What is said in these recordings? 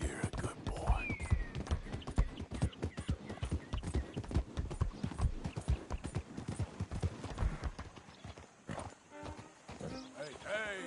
You're a good boy. Hey, hey!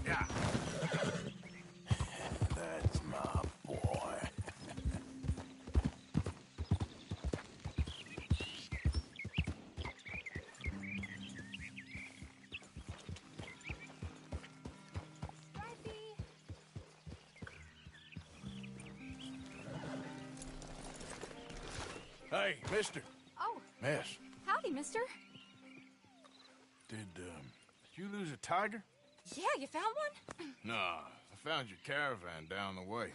Yeah! That's my boy. Hey, mister! Oh, Miss, howdy, mister. did you lose a tiger? Yeah, you found one? Nah, I found your caravan down the way.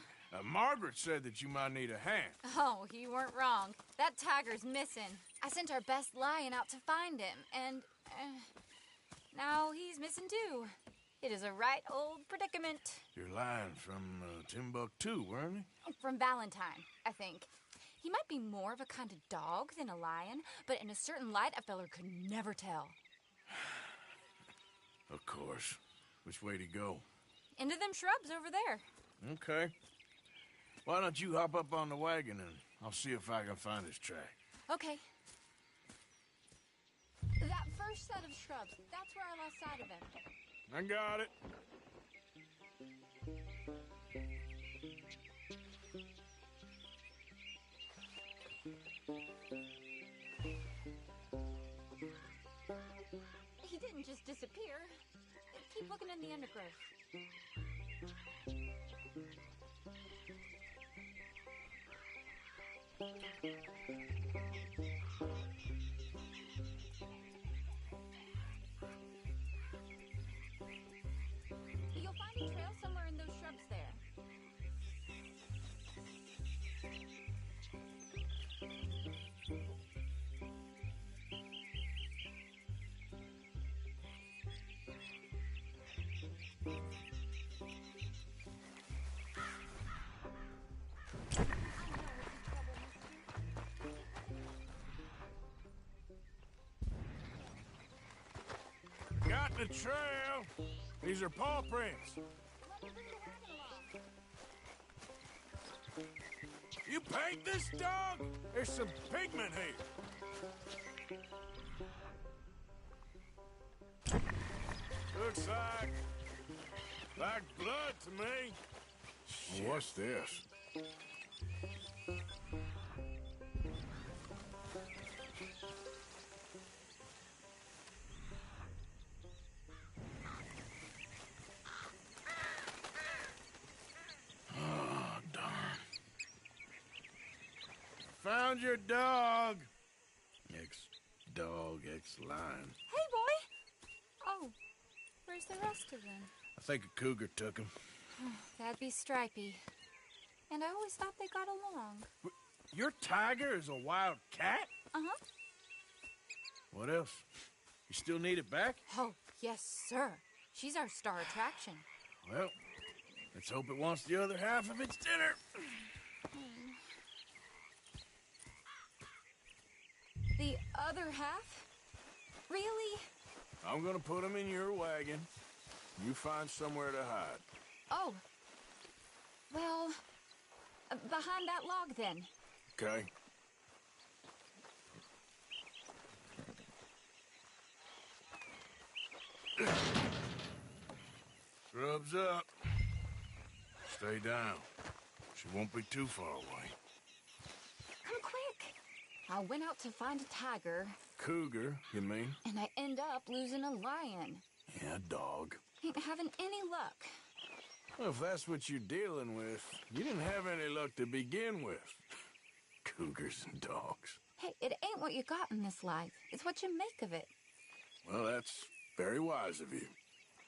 Margaret said that you might need a hand. Oh, you weren't wrong. That tiger's missing. I sent our best lion out to find him, and now he's missing too. It is a right old predicament. You're lying from Timbuktu, weren't you? From Valentine, I think. He might be more of a kind of dog than a lion, but in a certain light, a feller could never tell. Of course. Which way to go? Into them shrubs over there. Okay. Why don't you hop up on the wagon and I'll see if I can find his track. Okay. That first set of shrubs, that's where I lost sight of him. I got it. He didn't just disappear. Keep looking in the undergrowth. You'll find a trail somewhere in those shrubs there. Got the trail. These are paw prints. You paint this dog? There's some pigment here. Looks like blood to me. What's this? Oh, darn. Found your dog. Ex-dog, ex-lion. Hey, boy! Oh, where's the rest of them? I think a cougar took him. That'd be Stripey. And I always thought they got along. Your tiger is a wild cat? Uh-huh. What else? You still need it back? Oh, yes, sir. She's our star attraction. Well, let's hope it wants the other half of its dinner. The other half? Really? I'm gonna put him in your wagon. You find somewhere to hide. Oh. Well, behind that log, then. Okay. Scrubs up. Stay down. She won't be too far away. Come quick. I went out to find a tiger, Cougar, you mean? and I end up losing a lion. Yeah, dog. Ain't having any luck. Well, if that's what you're dealing with, you didn't have any luck to begin with. Cougars and dogs. Hey, it ain't what you got in this life. It's what you make of it. Well, that's very wise of you.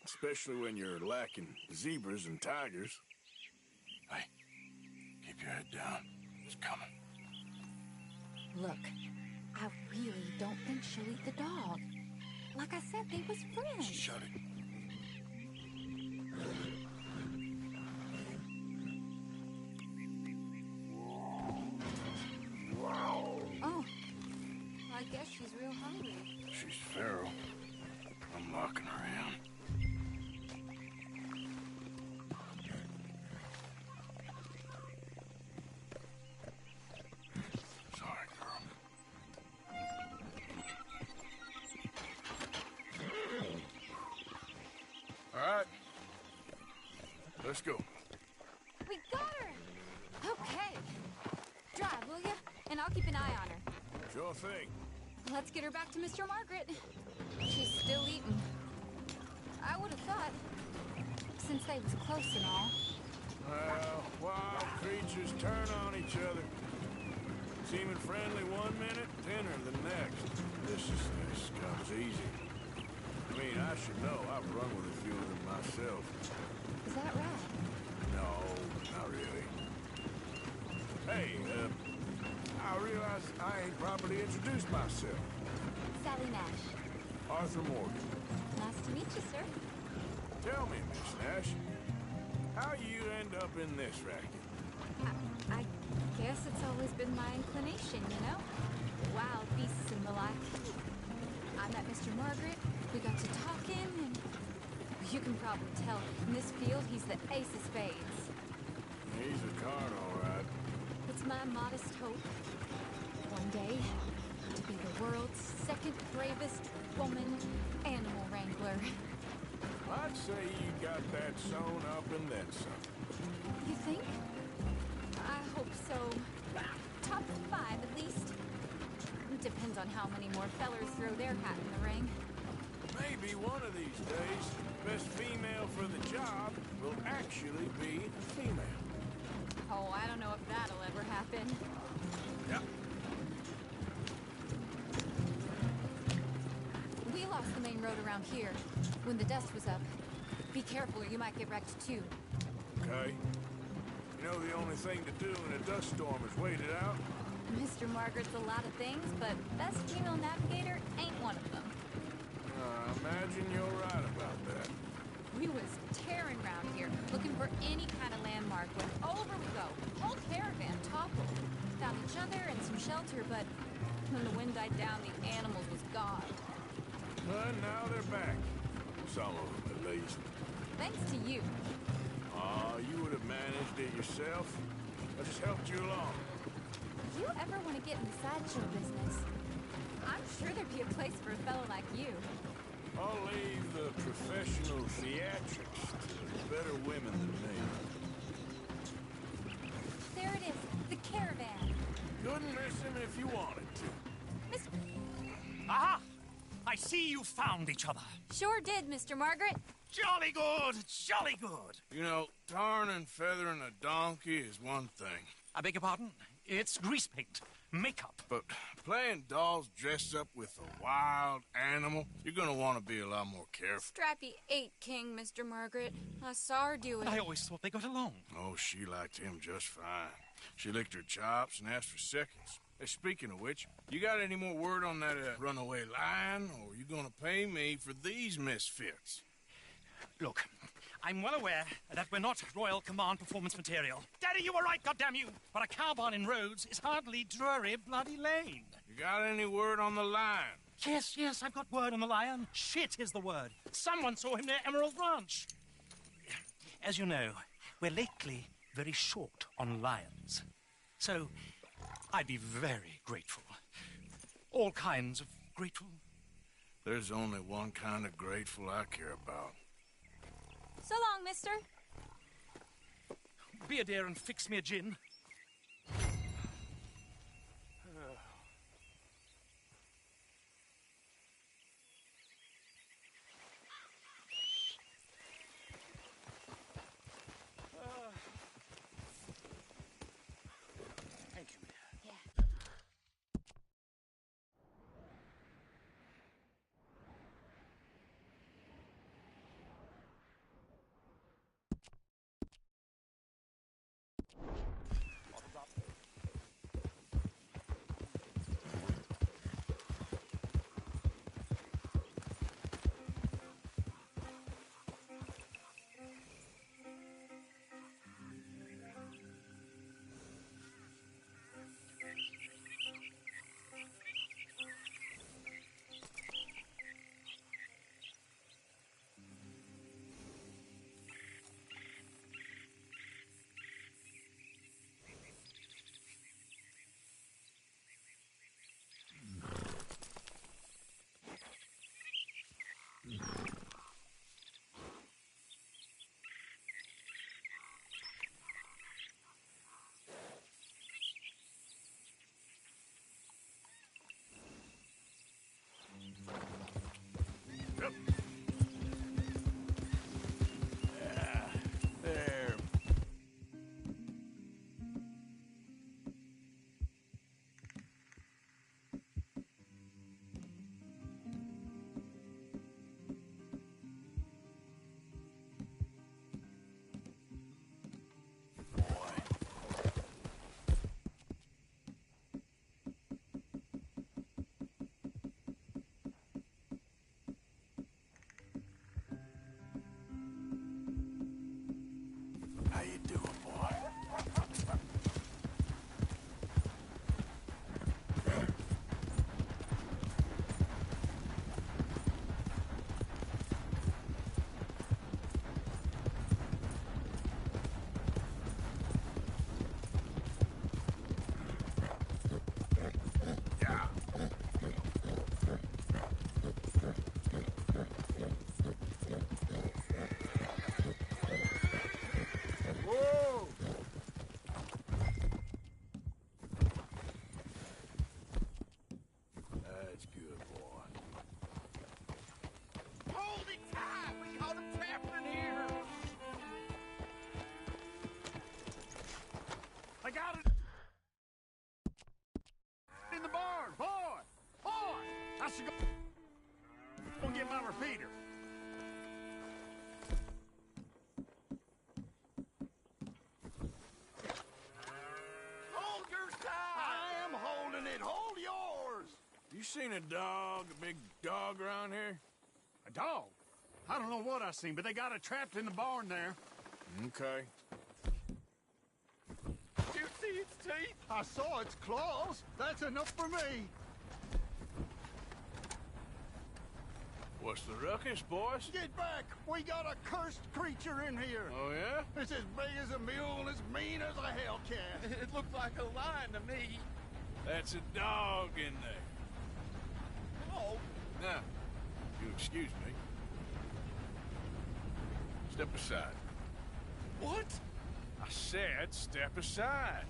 Especially when you're lacking zebras and tigers. Hey, keep your head down. It's coming. Look, I really don't think she'll eat the dog. Like I said, they was friends. Shut it. Oh, I guess she's real hungry. She's feral. I'm locking her in. Sorry, girl. All right. Let's go. We got her! Okay. Drive, will you? And I'll keep an eye on her. Sure thing. Let's get her back to Mr. Margaret. She's still eating. I would have thought, since they was close and all. Well, wild creatures turn on each other. Seeming friendly one minute, tender the next. This comes easy. I mean, I should know. I've run with a few of them myself. Is that right? No, not really. Hey, I realize I ain't properly introduced myself. Sally Nash. Arthur Morgan. Nice to meet you, sir. Tell me, Miss Nash, how you end up in this racket? I guess it's always been my inclination, you know? Wild beasts and the like. I met Mr. Margaret, we got to talking, and you can probably tell, in this field, he's the ace of spades. He's a card, all right. It's my modest hope, one day, to be the world's second bravest woman animal wrangler. I'd say you got that sewn up and then some. You think? I hope so. Top 5 at least. Depends on how many more fellers throw their hat in the ring. Maybe one of these days, best female for the job will actually be a female. Oh, I don't know if that'll ever happen. Yep. We lost the main road around here when the dust was up. Be careful or you might get wrecked too. Okay. You know the only thing to do in a dust storm is wait it out? Mr. Margaret's a lot of things, but best female navigator ain't one of them. I imagine you're right about that. We was tearing around here, looking for any kind of landmark when over we go. Whole caravan toppled. Found each other and some shelter, but when the wind died down, the animals was gone. But now they're back. Some of them, at least. Thanks to you. You would have managed it yourself. I just helped you along. If you ever want to get in the sideshow business, I'm sure there'd be a place for a fellow like you. I'll leave the professional theatrics to better women than me. There it is, the caravan. Couldn't miss him if you wanted to. Miss... Aha! I see you found each other. Sure did, Mr. Margaret. Jolly good, jolly good. You know, tarring and feathering a donkey is one thing. I beg your pardon? It's grease paint, makeup. But playing dolls dressed up with a wild animal, you're gonna want to be a lot more careful. Strappy ate King, Mr. Margaret. I saw her do it. I always thought they got along. Oh, she liked him just fine. She licked her chops and asked for seconds. Hey, speaking of which, you got any more word on that runaway lion, or are you gonna pay me for these misfits? Look, I'm well aware that we're not Royal Command performance material. Daddy, you were right, goddammit you! But a cow barn in Rhodes is hardly Drury Bloody Lane. You got any word on the lion? Yes, I've got word on the lion. Shit is the word. Someone saw him near Emerald Ranch. As you know, we're lately very short on lions. So, I'd be very grateful. All kinds of grateful. There's only one kind of grateful I care about. So long, mister. be a dear and fix me a gin? Thank you, dear. Yeah. There. How you doing, boy? Whoa! That's good, boy. Hold it tight! We caught him trapped in here! I got it! In the barn! Boy! Boy! I should go get my repeater. Hold yours tight! I am holding it. Hold yours. You seen a dog, a big dog around here? A dog? I don't know what I seen, but they got it trapped in the barn there. Okay. Did you see its teeth? I saw its claws. That's enough for me. What's the ruckus, boys? Get back! We got a cursed creature in here. Oh, yeah? It's as big as a mule and as mean as a hellcat. It looked like a lion to me. That's a dog in there. Oh, Now, you excuse me. Step aside. what? I said step aside.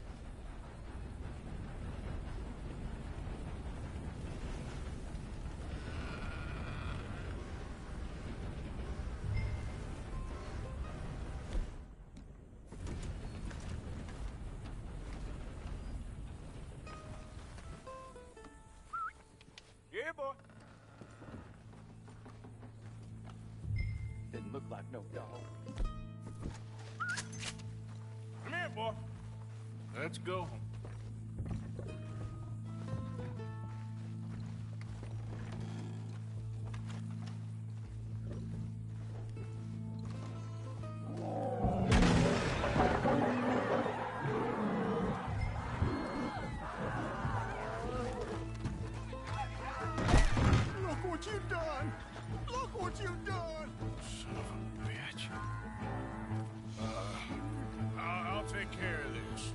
Yeah, boy. Didn't look like no dog. Come here, boy. Let's go. Look what you've done! Look what you've done! Son of a bitch. I'll take care of this.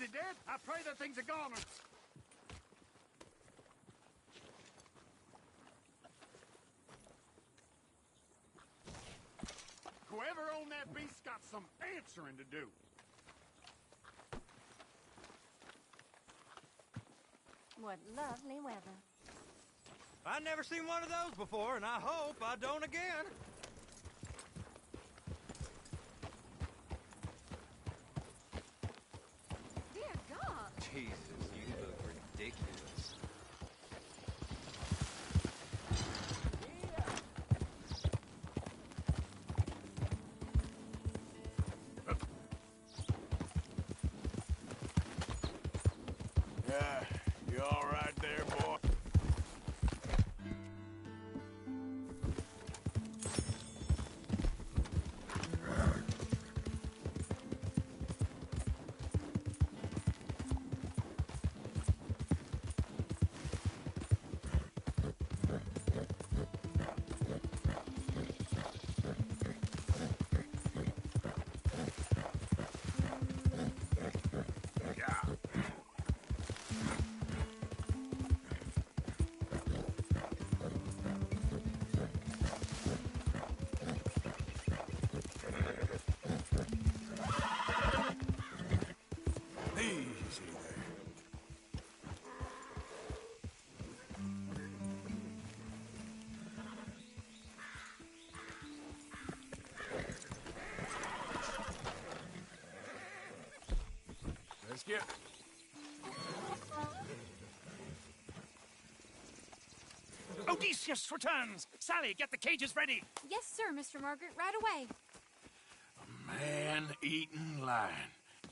Is it dead? I pray that thing's a goner. Whoever owned that beast's got some answering to do. What lovely weather. I've never seen one of those before, and I hope I don't again. Dear God. Jesus, you look ridiculous. Yeah, you all right there, boy? Easy there. Let's get... Odysseus returns! Sally, get the cages ready! Yes, sir, Mr. Margaret, right away. Man-eating lion.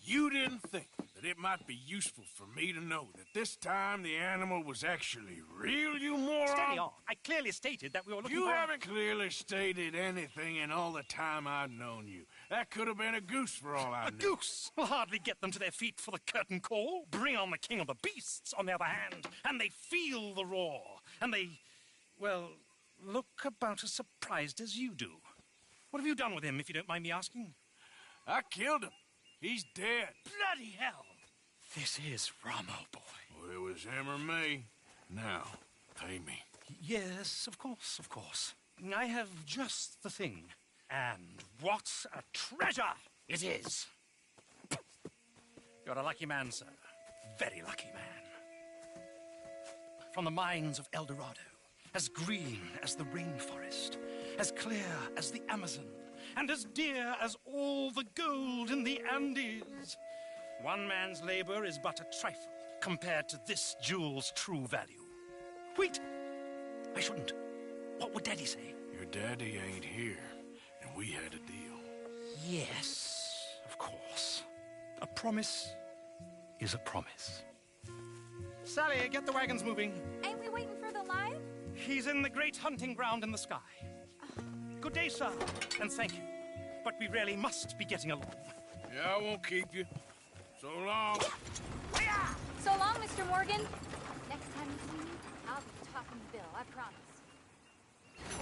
You didn't think that it might be useful for me to know that this time the animal was actually real, you moron? Steady on. I clearly stated that we were looking You for... haven't clearly stated anything in all the time I've known you. That could have been a goose for all I A knew. goose will hardly get them to their feet for the curtain call. Bring on the king of the beasts, on the other hand, and they feel the roar. And they, well, look about as surprised as you do. What have you done with him, if you don't mind me asking? I killed him. He's dead. Bloody hell! This is Ramo, boy. Well, it was him or me. Now, pay me. Yes, of course, of course. I have just the thing. And what a treasure it is! You're a lucky man, sir. Very lucky man. From the mines of El Dorado, as green as the rainforest, as clear as the Amazon, and as dear as all the gold in the Andes. One man's labor is but a trifle compared to this jewel's true value. Wait! I shouldn't. What would Daddy say? Your daddy ain't here, and we had a deal. Yes, of course. A promise is a promise. Sally, get the wagons moving. Ain't we waiting for the lion? He's in the great hunting ground in the sky. Good day, sir, and thank you. But we really must be getting along. Yeah, I won't keep you. So long. So long, Mr. Morgan. Next time you see me, I'll be topping the bill, I promise.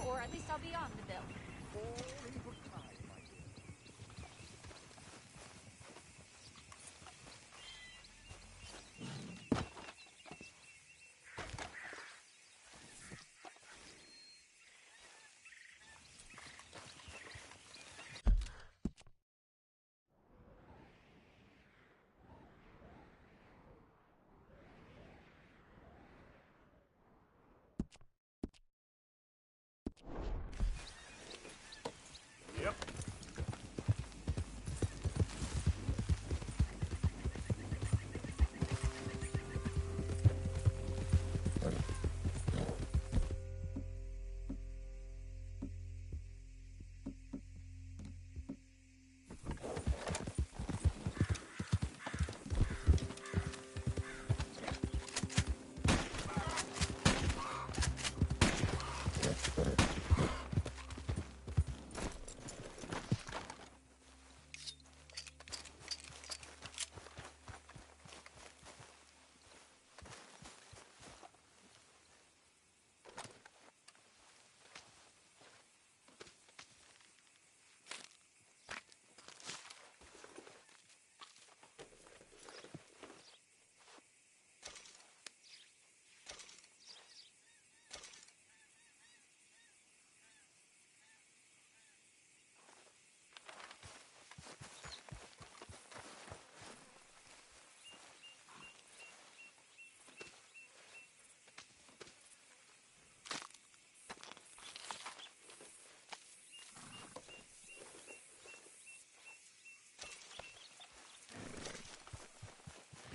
Or at least I'll be on the bill. Yep.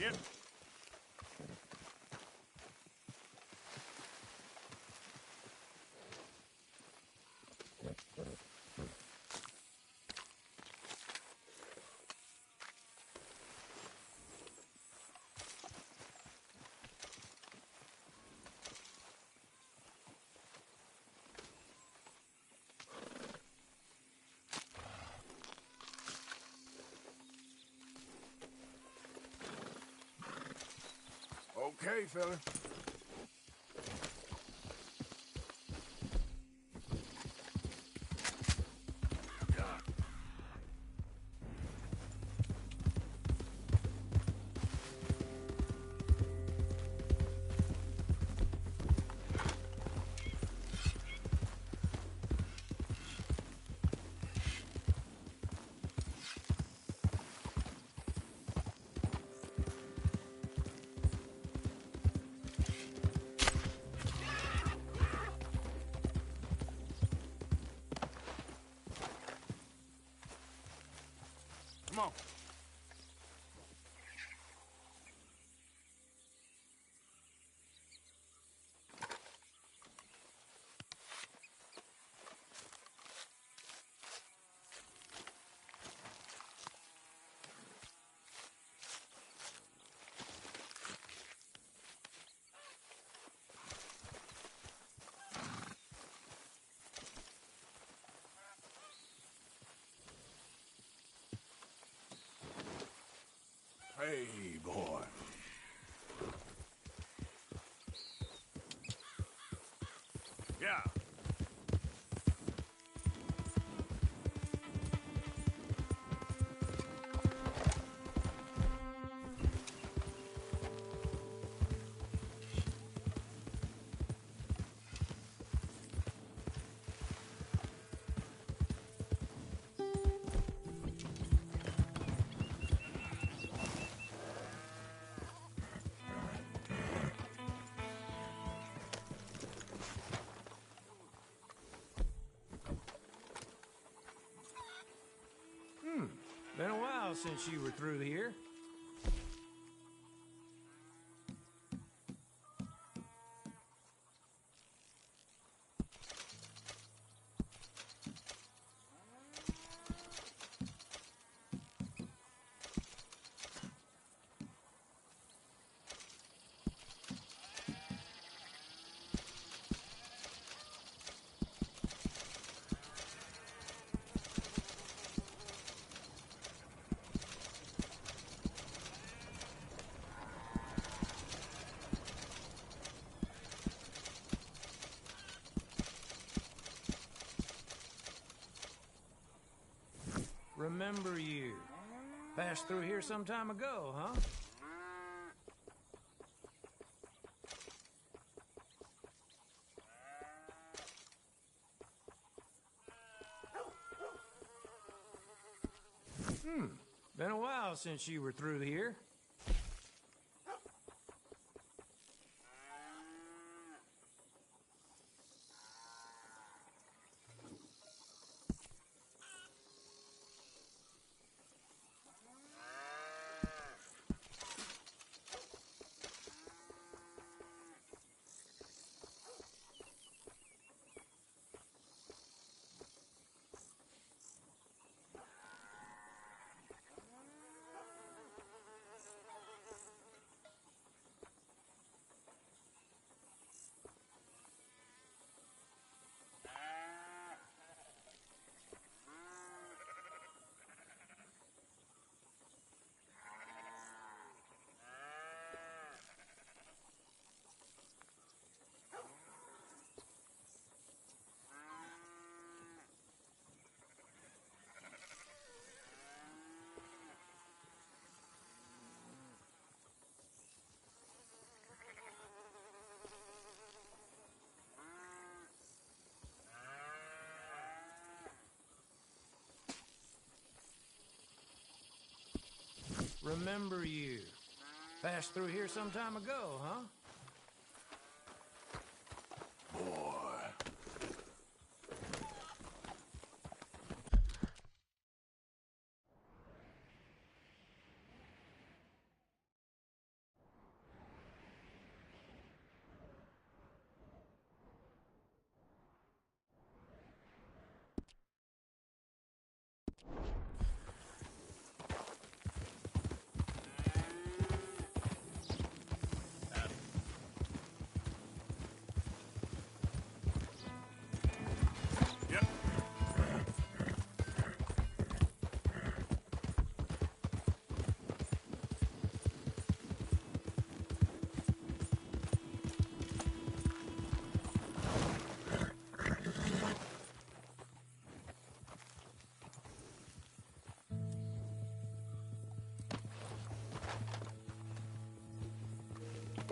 Get... Okay, fella. Come on. Hey, boy. Yeah. Been a while since you were through here. Remember you. Passed through here some time ago, huh? Been a while since you were through here. Remember you. Passed through here some time ago, huh?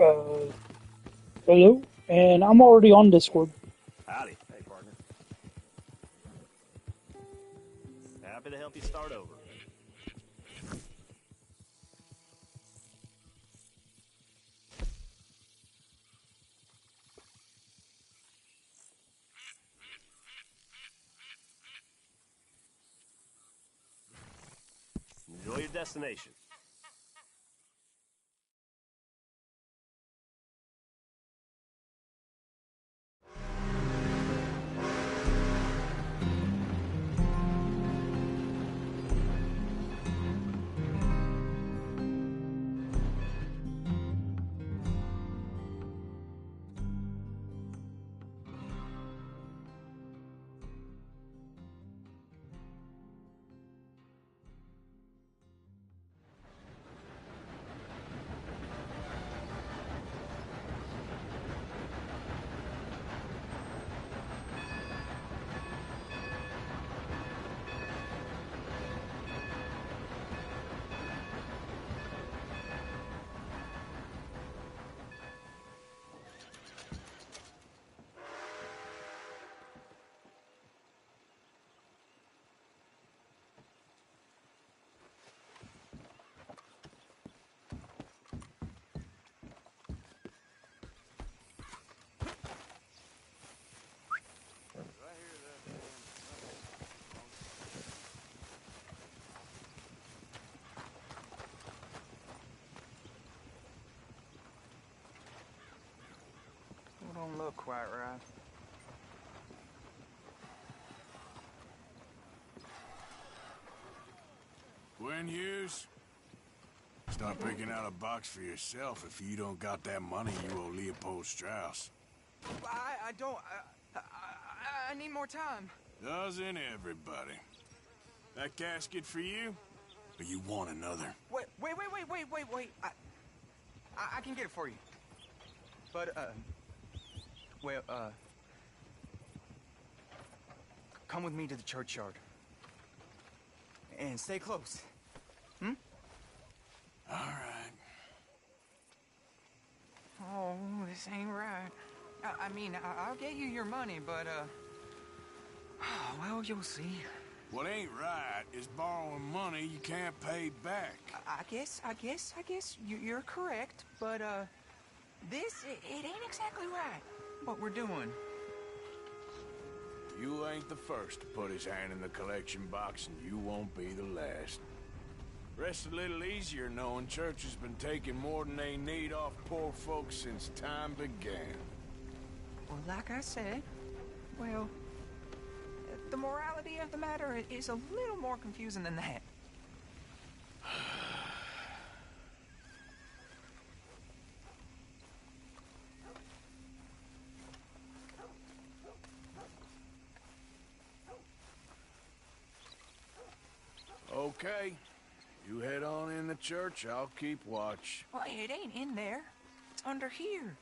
Hello? And I'm already on Discord. Howdy. Hey, partner. Happy to help you start over. Enjoy your destination. Don't look quite right. Gwen Hughes? Start picking out a box for yourself if you don't got that money you owe Leopold Strauss. I don't... I need more time. Doesn't everybody? That casket for you? Or you want another? Wait. I can get it for you. But, well, come with me to the churchyard. And stay close. Hmm? All right. Oh, this ain't right. I mean, I'll get you your money, but, well, you'll see. What ain't right is borrowing money you can't pay back. I guess you're correct, but, this, it ain't exactly right, what we're doing. You ain't the first to put his hand in the collection box, and you won't be the last. Rests a little easier knowing church has been taking more than they need off poor folks since time began. Well, like I said, well, the morality of the matter is a little more confusing than that. Okay. You head on in the church, I'll keep watch. Well, it ain't in there. It's under here.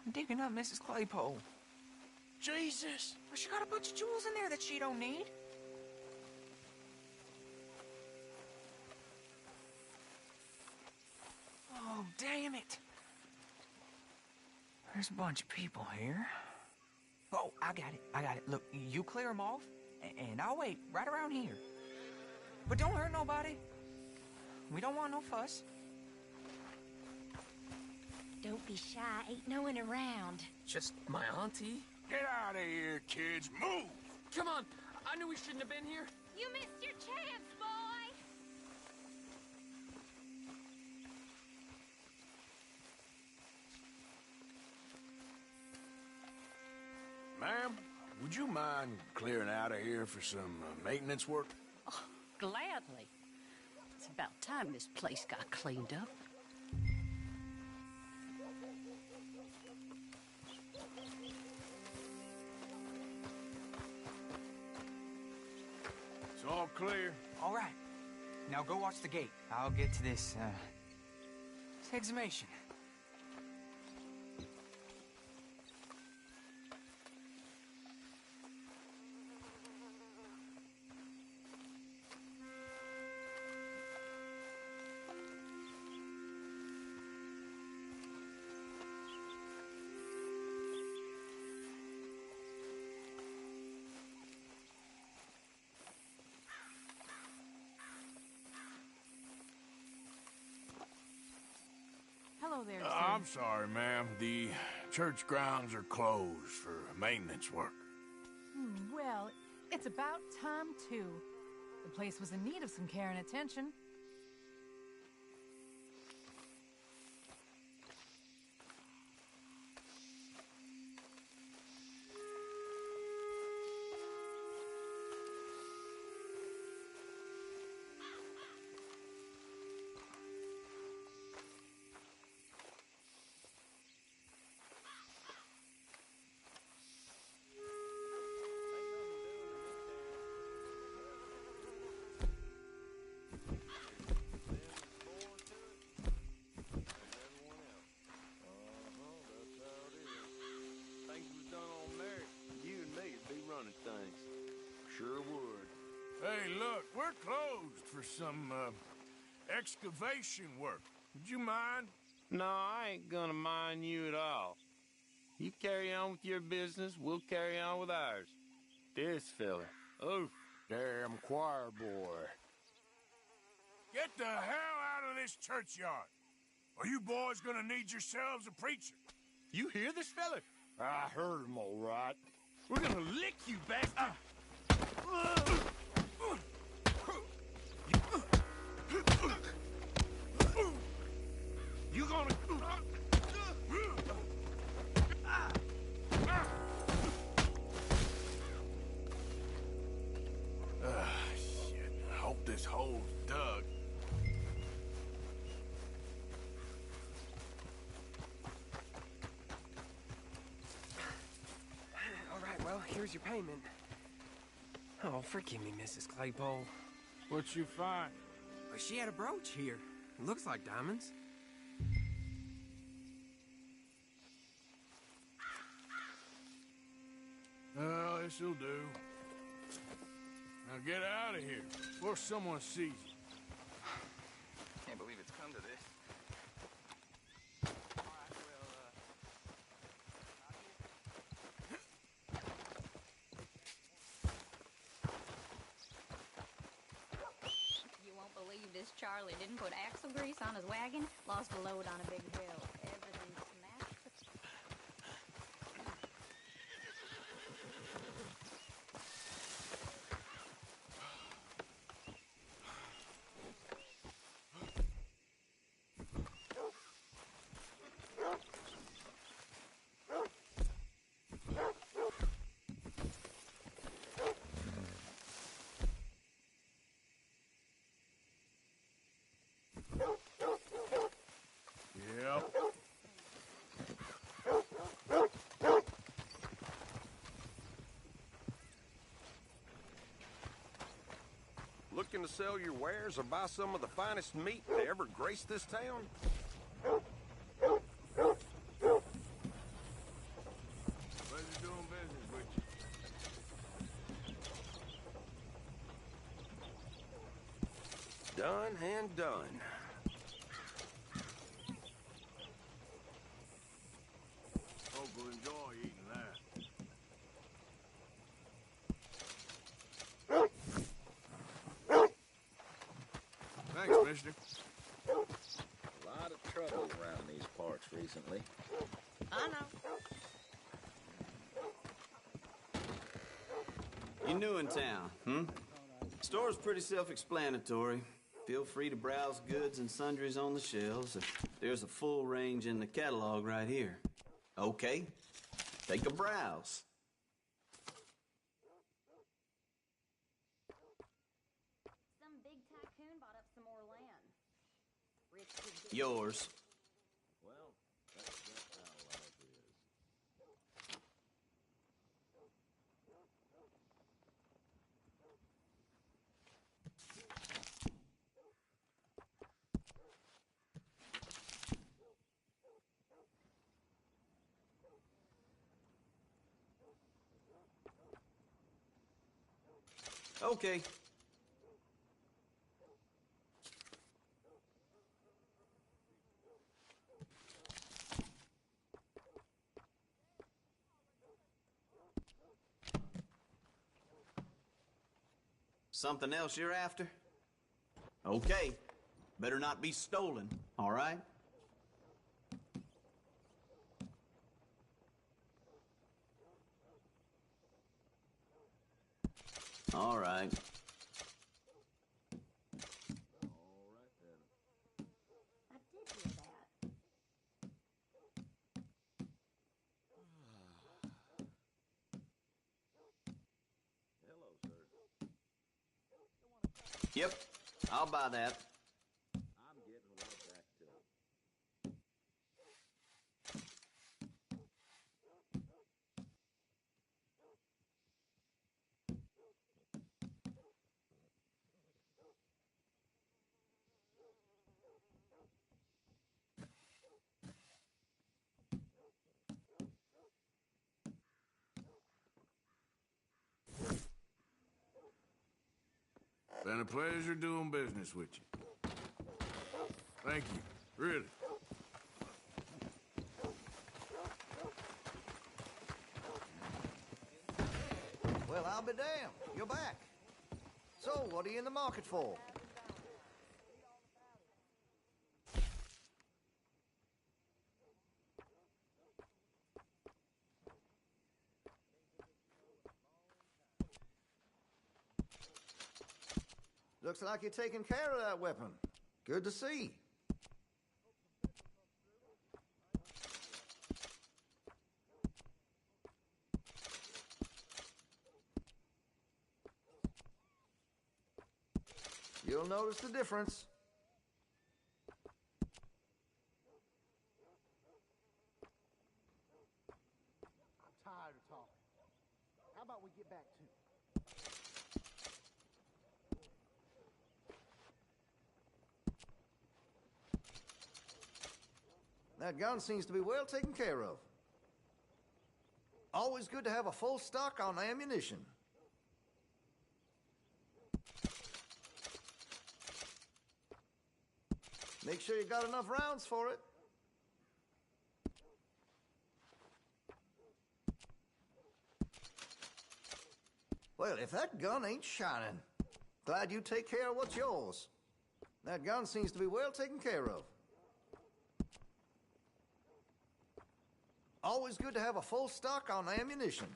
I'm digging up Mrs. Claypole. Jesus! Well, she got a bunch of jewels in there that she don't need. Oh, damn it. There's a bunch of people here. Oh, I got it. Look, you clear them off, and I'll wait right around here. But don't hurt nobody. We don't want no fuss. Don't be shy. Ain't no one around. Just my auntie? Get out of here, kids. Move! Come on. I knew we shouldn't have been here. You missed your chance, boy! Ma'am, would you mind clearing out of here for some maintenance work? Oh, gladly. It's about time this place got cleaned up. It's all clear. All right. Now go watch the gate. I'll get to this exhumation. go there, sir. I'm sorry, ma'am. The church grounds are closed for maintenance work. Well, it's about time, too. The place was in need of some care and attention. Hey, look, we're closed for some, excavation work. Would you mind? No, I ain't gonna mind you at all. You carry on with your business, we'll carry on with ours. This fella. Oh, damn choir boy. Get the hell out of this churchyard. Are you boys gonna need yourselves a preacher? You hear this fella? I heard him all right. We're gonna lick you, bastard! You gonna... Shit. I hope this hole's dug. All right, well, here's your payment. Oh, forgive me, Mrs. Claypole. What'd you find? Well, she had a brooch here. It looks like diamonds. Well, this'll do. Now get out of here before someone sees you. Can't believe it's come to this. You won't believe this Charlie didn't put axle grease on his wagon, lost a load on a big hill. Everything smashed. Yep. Looking to sell your wares or buy some of the finest meat to ever grace this town? Pleasure doing business with you. Done and done. Hope we'll enjoy eating that. Thanks, mister. A lot of trouble around these parts recently. I know. You new in town, Store's pretty self-explanatory. Feel free to browse goods and sundries on the shelves. There's a full range in the catalog right here. Okay, take a browse. Some big tycoon bought up some more land. Rich could get Yours. Well, that's just how life is. Okay. Something else you're after? Okay. Better not be stolen, all right? All right. Yep, I'll buy that. I'm getting right back to it. Been a pleasure doing business with you. Thank you, really. Well, I'll be damned. You're back. So, what are you in the market for? Looks like you're taking care of that weapon. Good to see. You'll notice the difference. I'm tired of talking. How about we get back to it? That gun seems to be well taken care of. Always good to have a full stock on ammunition. Make sure you got enough rounds for it. Well, if that gun ain't shining, glad you take care of what's yours. That gun seems to be well taken care of. Always good to have a full stock on ammunition.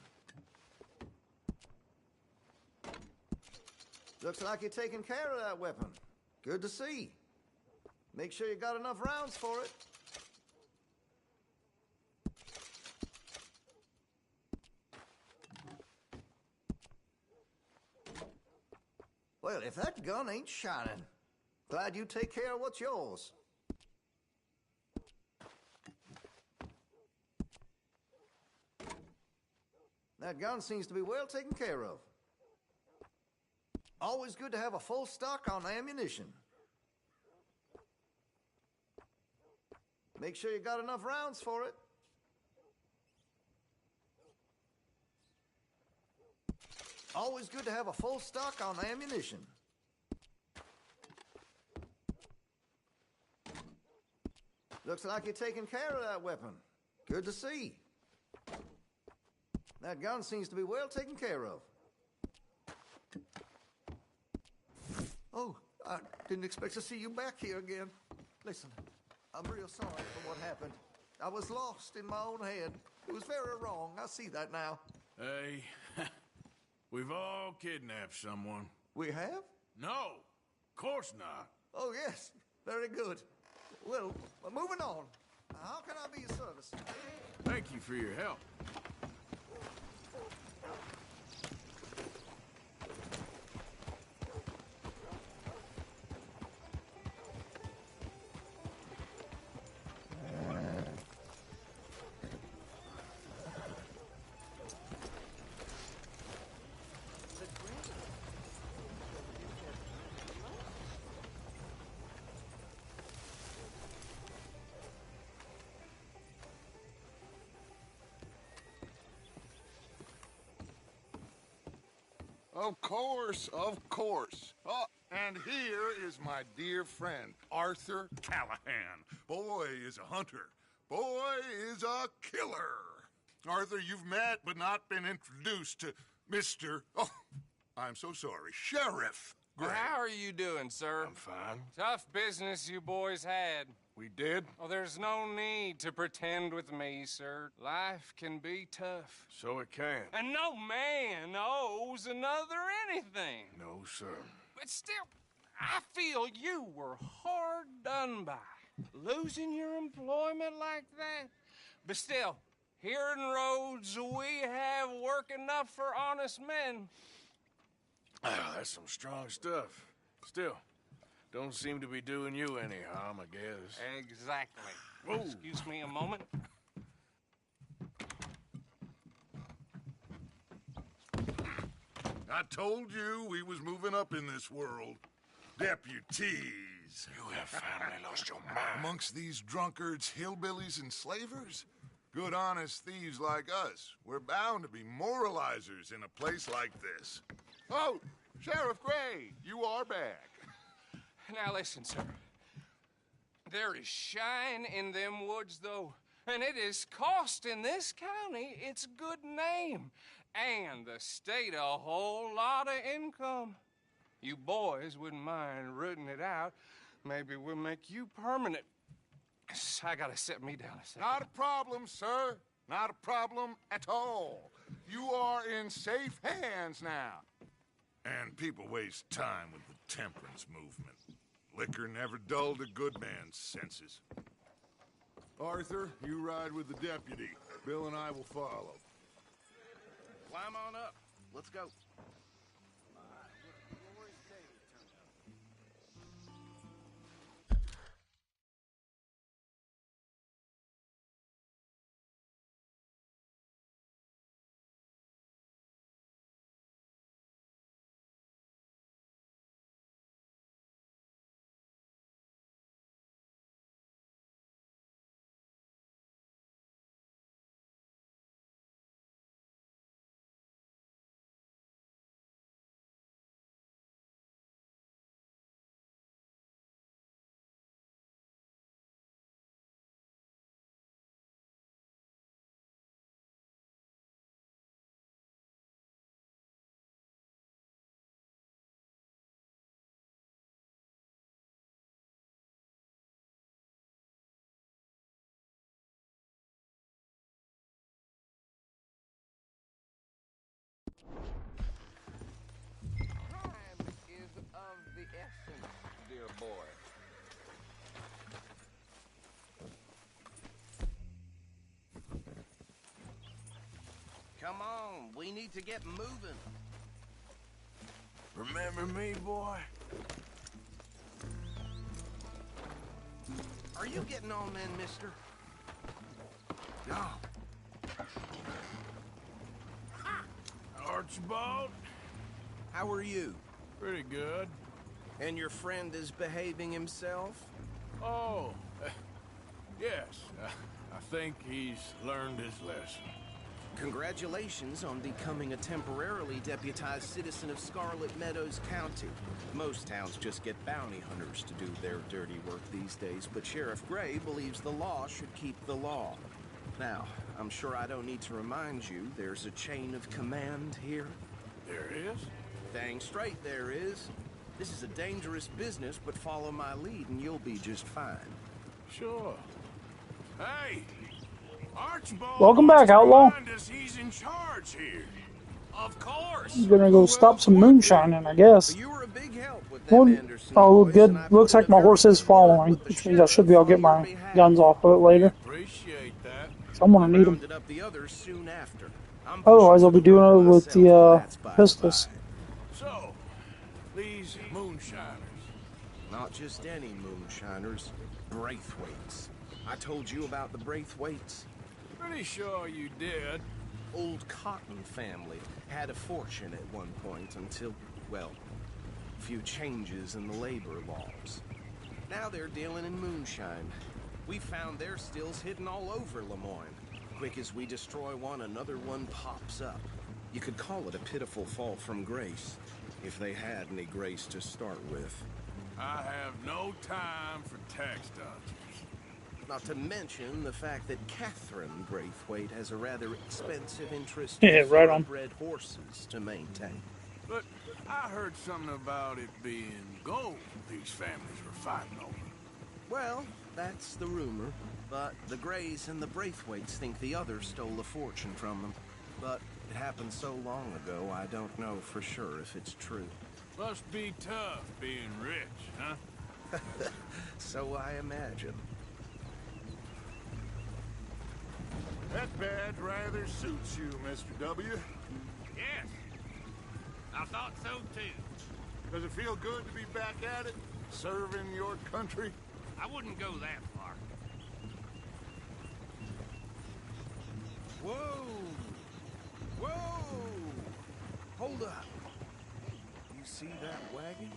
Looks like you're taking care of that weapon. Good to see. Make sure you got enough rounds for it. Well, if that gun ain't shining, glad you take care of what's yours. That gun seems to be well taken care of. Always good to have a full stock on ammunition. Make sure you got enough rounds for it. Always good to have a full stock on ammunition. Looks like you're taking care of that weapon. Good to see. That gun seems to be well taken care of. Oh, I didn't expect to see you back here again. Listen, I'm real sorry for what happened. I was lost in my own head. It was very wrong. I see that now. Hey, we've all kidnapped someone. We have? No, of course not. Oh, yes. Very good. Well, moving on. How can I be of service? Thank you for your help. Of course, of course. Oh, and here is my dear friend, Arthur Callahan. Boy is a hunter. Boy is a killer. Arthur, you've met but not been introduced to Mr. Oh, I'm so sorry, Sheriff Gray. How are you doing, sir? I'm fine. Tough business you boys had. We did? Oh, there's no need to pretend with me, sir. Life can be tough. So it can. And no man owes another anything. No, sir. But still, I feel you were hard done by. Losing your employment like that. But still, here in Rhodes, we have work enough for honest men. That's some strong stuff. Still, don't seem to be doing you any harm, I guess. Exactly. Whoa. Excuse me a moment. I told you we was moving up in this world. Deputies. You have finally lost your mind. Amongst these drunkards, hillbillies, and slavers? Good, honest thieves like us. We're bound to be moralizers in a place like this. Oh, Sheriff Gray, you are back. Now listen, sir. There is shine in them woods, though, and it is costing this county its good name and the state a whole lot of income. You boys wouldn't mind rooting it out. Maybe we'll make you permanent. I gotta set me down a second. Not a problem, sir. Not a problem at all. You are in safe hands now. And people waste time with the temperance movement. Liquor never dulled a good man's senses. Arthur, you ride with the deputy. Bill and I will follow. Climb on up. Let's go. Time is of the essence, dear boy. Come on, we need to get moving. Remember me, boy? Are you getting on then, mister? No. Archibald? How are you? Pretty good. And your friend is behaving himself? Oh, yes. I think he's learned his lesson. Congratulations on becoming a temporarily deputized citizen of Scarlet Meadows County. Most towns just get bounty hunters to do their dirty work these days, but Sheriff Gray believes the law should keep the law. Now, I'm sure I don't need to remind you there's a chain of command here. There is? Dang straight there is. This is a dangerous business, but follow my lead and you'll be just fine. Sure. Hey! Archibald! Welcome back, outlaw. He's in charge here. Of course. I'm gonna go stop some moonshining, I guess. You were a big help with them, Well, Anderson oh, boys, good. and I Looks like my horse is following, which means I should be able to get my guns off of it later. Appreciate that. So I'm gonna need them. rounded up the others soon after. I'm Otherwise, I'll be doing it with the That's by pistols. So, these moonshiners. Not just any moonshiners, Braithwaites. I told you about the Braithwaites. Pretty sure you did. Old Cotton family had a fortune at one point until, well, a few changes in the labor laws. Now they're dealing in moonshine. We found their stills hidden all over Lemoyne. Quick as we destroy one, another one pops up. You could call it a pitiful fall from grace, if they had any grace to start with. I have no time for tax dodgers. Not to mention the fact that Catherine Braithwaite has a rather expensive interest Yeah, in right on. thoroughbred horses to maintain. But I heard something about it being gold these families were fighting over. Well, That's the rumor, but the Greys and the Braithwaites think the others stole a fortune from them. But it happened so long ago, I don't know for sure if it's true. Must be tough being rich, huh? So I imagine. That badge rather suits you, Mr. W. Yes. I thought so, too. Does it feel good to be back at it? Serving your country? I wouldn't go that far. Whoa! Whoa! Hold up. You see that wagon?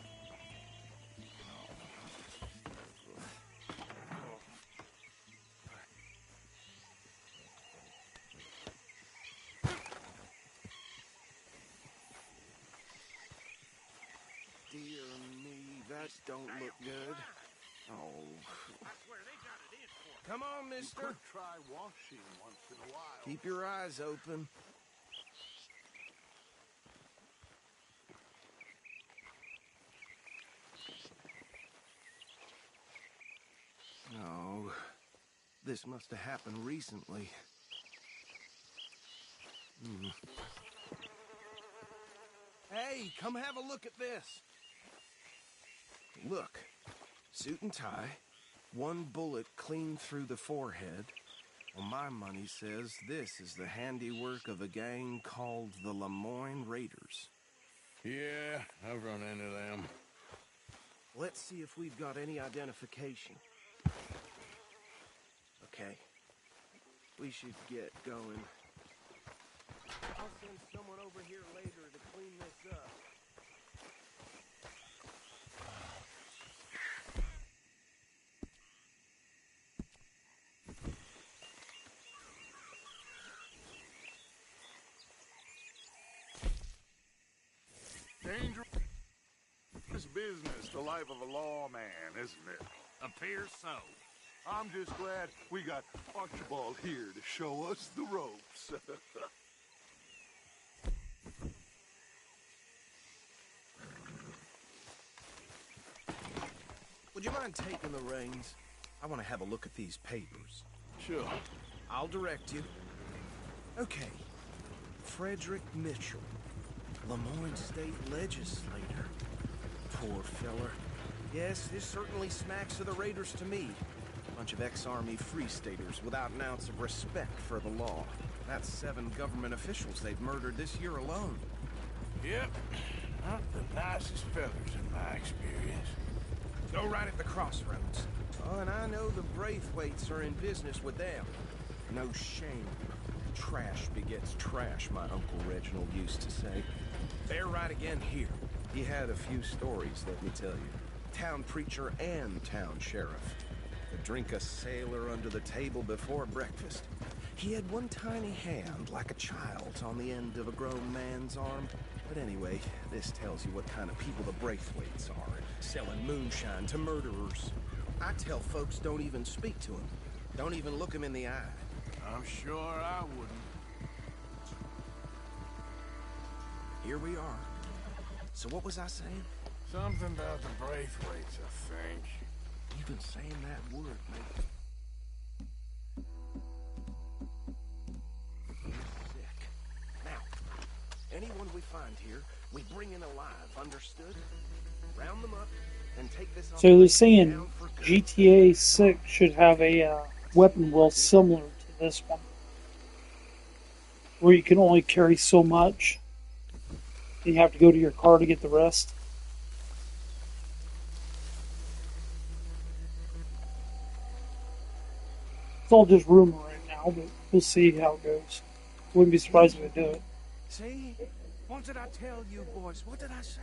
Dear me, that don't look good. Oh. Come on, mister. You could try washing once in a while. Keep your eyes open. No. This must have happened recently. Hey, come have a look at this. Look. Suit and tie. One bullet clean through the forehead. Well, my money says this is the handiwork of a gang called the Lemoyne Raiders. Yeah, I've run into them. Let's see if we've got any identification. Okay. We should get going. I'll send someone over here later to clean this up. Dangerous business, the life of a lawman, isn't it? Appears so. I'm just glad we got Archibald here to show us the ropes. Would you mind taking the reins? I want to have a look at these papers. Sure. I'll direct you. Okay. Frederick Mitchell, Lemoyne State Legislator. Poor feller. Yes, this certainly smacks of the Raiders to me. Bunch of ex-Army Free Staters without an ounce of respect for the law. That's 7 government officials they've murdered this year alone. Yep. Not the nicest fellas in my experience. Go right at the crossroads. Oh, and I know the Braithwaites are in business with them. No shame. Trash begets trash, my Uncle Reginald used to say. They're right again here. He had a few stories, let me tell you. Town preacher and town sheriff. Could drink a sailor under the table before breakfast. He had one tiny hand, like a child's, on the end of a grown man's arm. But anyway, this tells you what kind of people the Braithwaites are, selling moonshine to murderers. I tell folks don't even speak to him. Don't even look him in the eye. I'm sure I wouldn't. Here we are. So what was I saying? Something about the Braithwaites, I think. You've been saying that word, mate. You're sick. Now, anyone we find here, we bring in alive, understood? Round them up and take this So they're saying GTA 6 should have a weapon wheel similar to this one, where you can only carry so much. You have to go to your car to get the rest. It's all just rumor right now, but we'll see how it goes. Wouldn't be surprised if they do it. See? What did I tell you, boys? What did I say?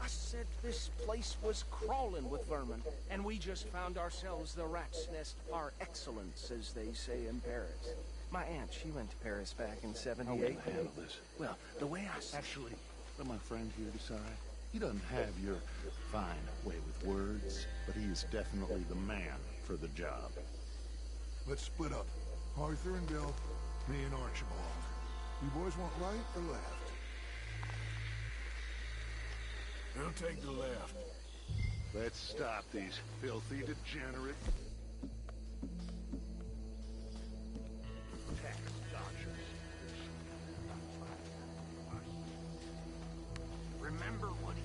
I said this place was crawling with vermin, and we just found ourselves the rat's nest par excellence, as they say in Paris. My aunt, she went to Paris back in '78. How will I handle this? Well, the way I... Actually, let my friend here decide. He doesn't have your fine way with words, but he is definitely the man for the job. Let's split up. Arthur and Bill, me and Archibald. You boys want right or left? We'll take the left. Let's stop these filthy degenerates. Tax dodgers. Remember what he...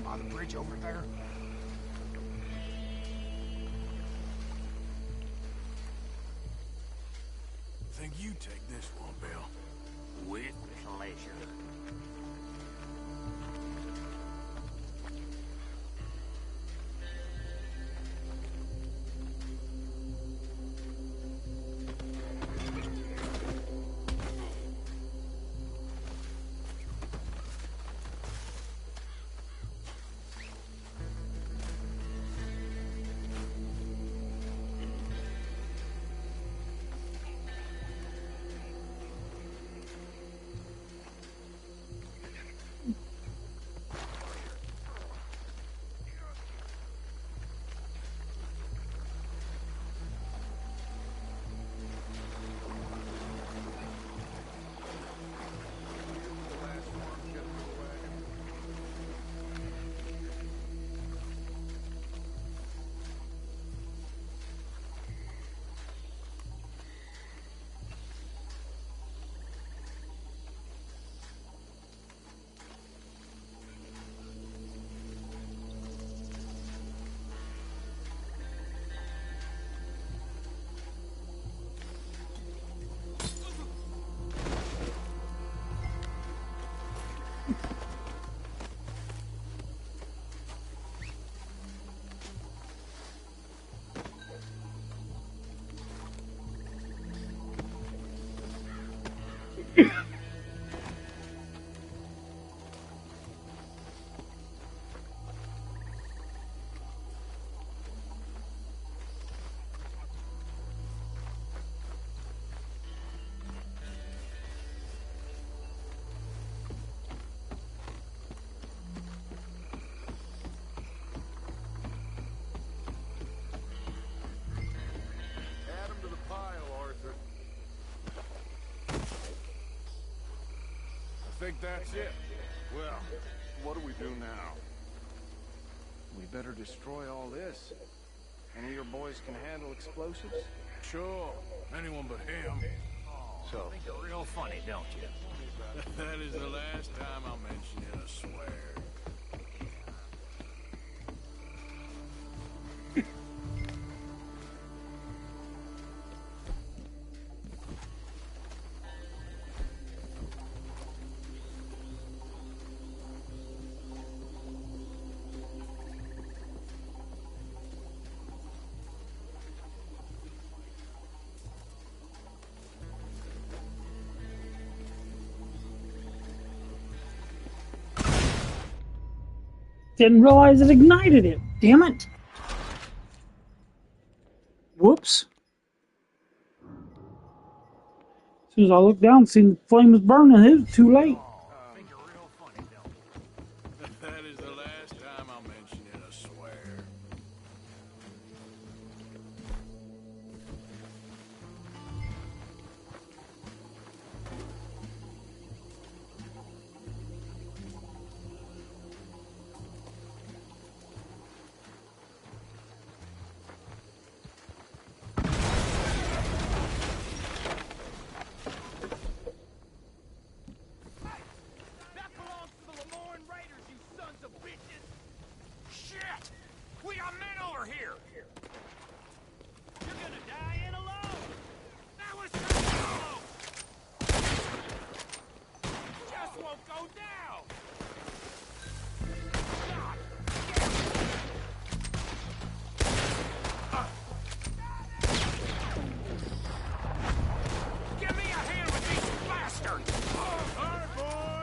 by the bridge over there. Think you take this one, Bill. With pleasure. I think that's it. Well, what do we do now? We better destroy all this. Any of your boys can handle explosives? Sure. Anyone but him. So, I think you're real funny, don't you? That is the last time I'll mention it, I swear. Didn't realize it ignited it. Damn it. Whoops. As soon as I looked down, seen the flame was burning, it was too late. That is the last time I'll mention it, I swear. All right, boys.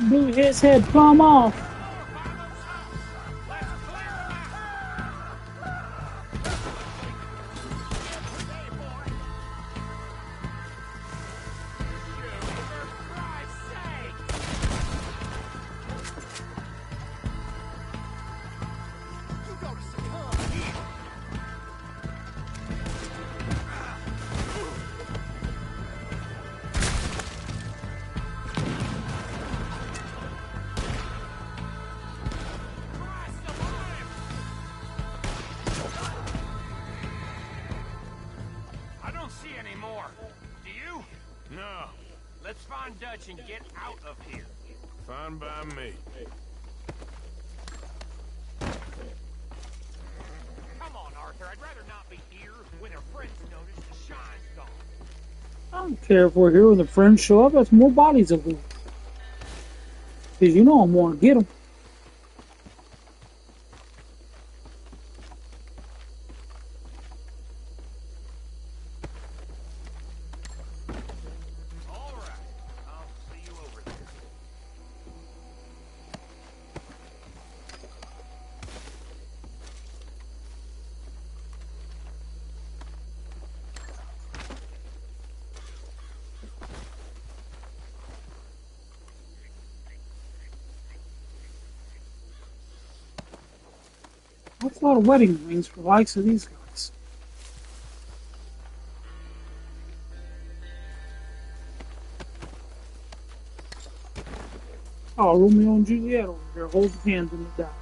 blew his head plumb off. Dutch and get out of here. Fine by me. Come on, Arthur. I'd rather not be here when our friends notice the shine's gone. I don't care if we're here when the friends show up. That's more bodies of them. Because you know I'm going to get them. That's a lot of wedding rings for the likes of these guys. Oh, Romeo and Juliet over there holding hands in the dark.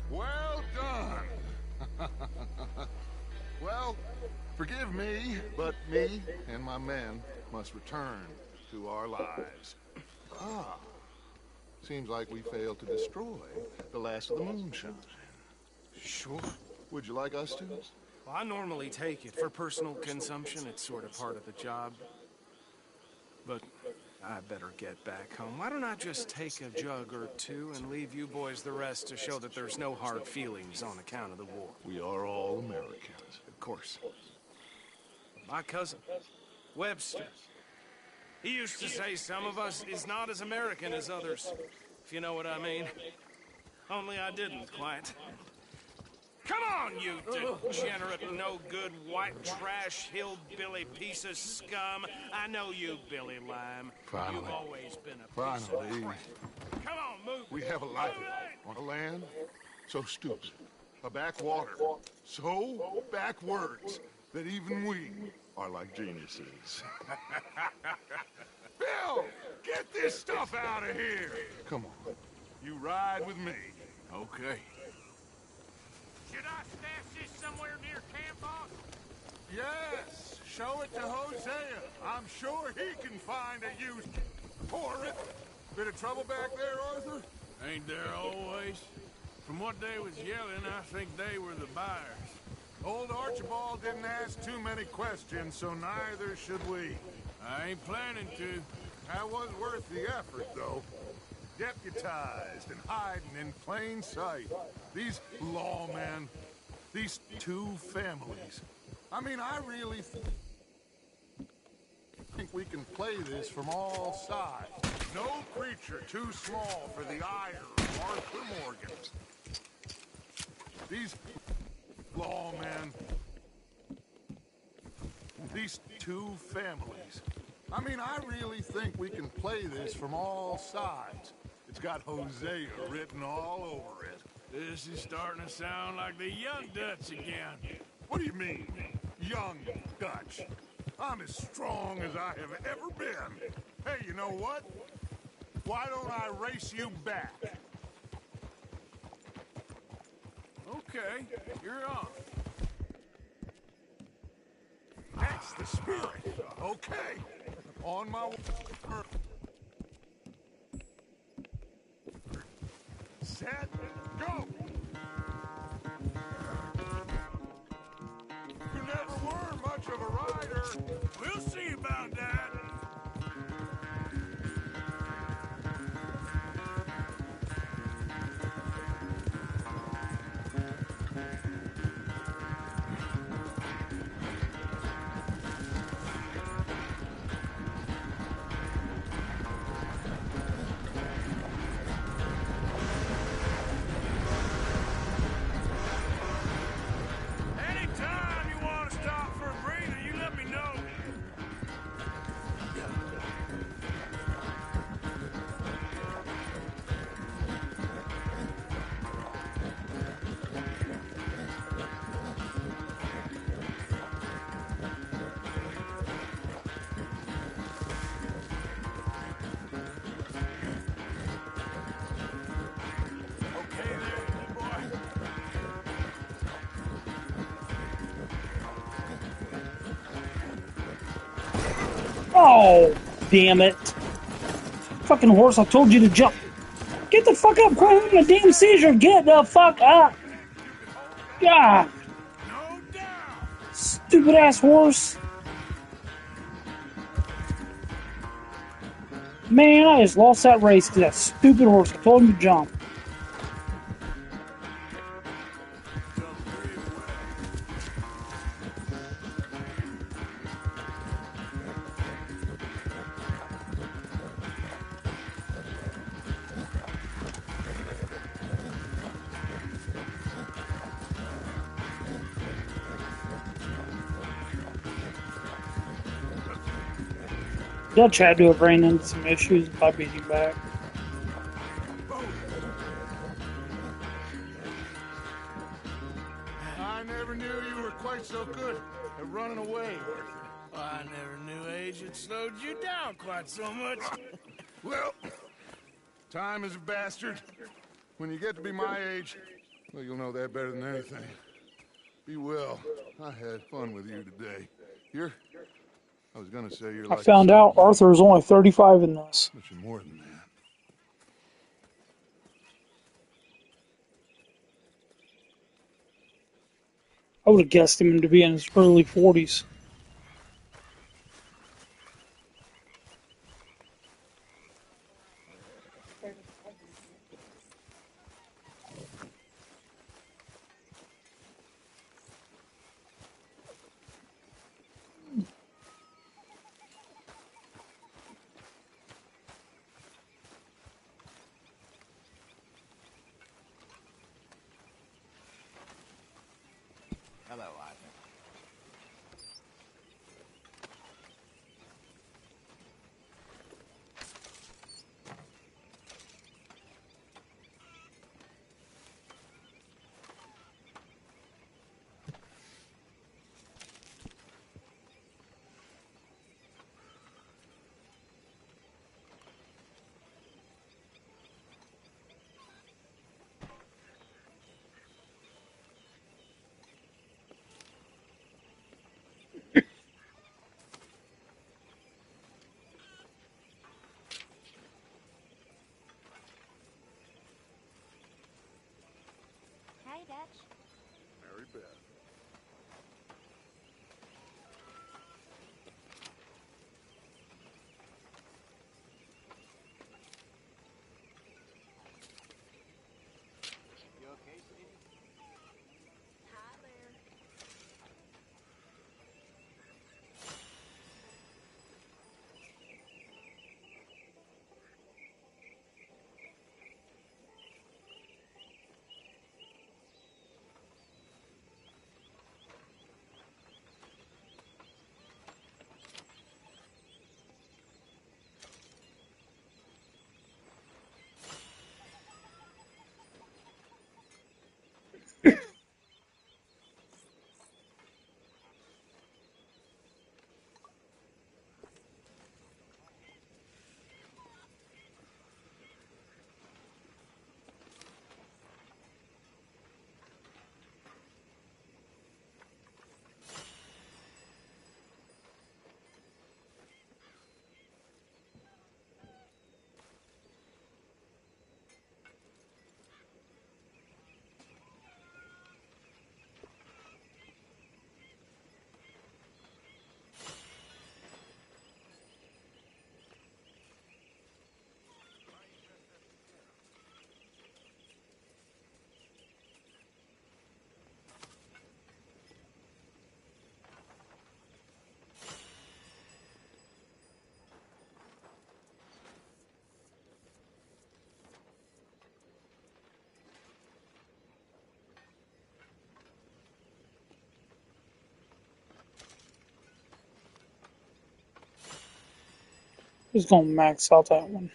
Well done. Well, forgive me, but me and my men must return to our lives. Ah, seems like we failed to destroy the last of the moonshine. Sure. Would you like us to? Well, I normally take it for personal consumption. It's sort of part of the job. But I better get back home. Why don't I just take a jug or two and leave you boys the rest to show that there's no hard feelings on account of the war? We are all Americans. Of course. My cousin, Webster, he used to say some of us is not as American as others, if you know what I mean. Only I didn't quite. Come on, you degenerate, no-good, white trash, hillbilly piece of scum. I know you, Billy Lime. Finally. You've always been a piece of crap. Come on, move. We have a life on a land so stupid, a backwater so backwards that even we are like geniuses. Bill, get this stuff out of here. Come on, you ride with me. Okay. Should I stash this somewhere near camp, boss? Yes, show it to Hosea. I'm sure he can find a use for it. Bit of trouble back there, Arthur? Ain't there always? From what they was yelling, I think they were the buyers. Old Archibald didn't ask too many questions, so neither should we. I ain't planning to. That was worth the effort, though. deputized and hiding in plain sight. These lawmen, these two families. I mean, I really think we can play this from all sides. No creature too small for the ire of Arthur Morgan. These lawmen, these two families. I mean, I really think we can play this from all sides. It's got Hosea written all over it. This is starting to sound like the Young Dutch again. What do you mean, Young Dutch? I'm as strong as I have ever been. Hey, you know what? Why don't I race you back? Okay, you're on. That's the spirit. Okay. On my word. Set, go! You never were much of a rider. We'll see about that. Anytime you want to stop for a breather, you let me know. Okay there, big boy. Oh, damn it. Fucking horse, I told you to jump. Get the fuck up, quit having a damn seizure. Get the fuck up. God. Stupid ass horse. Man, I just lost that race because that stupid horse. I told him to jump. Dutch had to have ran into some issues by beating back. I never knew you were quite so good at running away, Arthur. I never knew age had slowed you down quite so much. Well, time is a bastard. When you get to be my age, well, you'll know that better than anything. Be well. I had fun with you today. I was gonna say you're like... I found out Arthur is only 35 in this. But you're more than that. I would have guessed him to be in his early 40s. Hello, Arthur. Just gonna max out that one.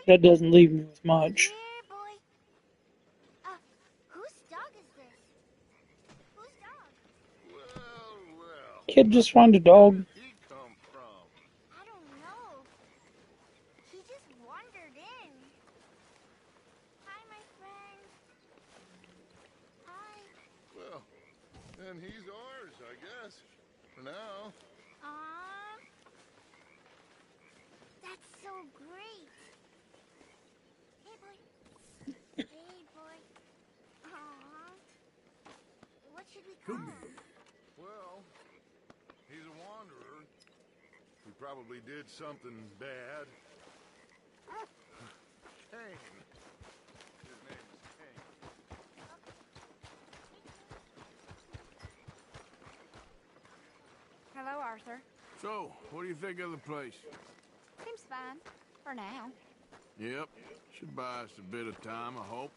That doesn't leave me with much. Here, boy. Whose dog is this? Whose dog? Kid, just find a dog. I don't know. He just wandered in. Hi, my friend. Hi. Well, then he's ours, I guess. For now. That's so great. Hey, boy. Hey, boy. Aww. What should we call him? Well, he's a wanderer. He probably did something bad. Kane. His name is Kane. Hello, Arthur. So, what do you think of the place? Seems fine. For now. Yep. Should buy us a bit of time, I hope.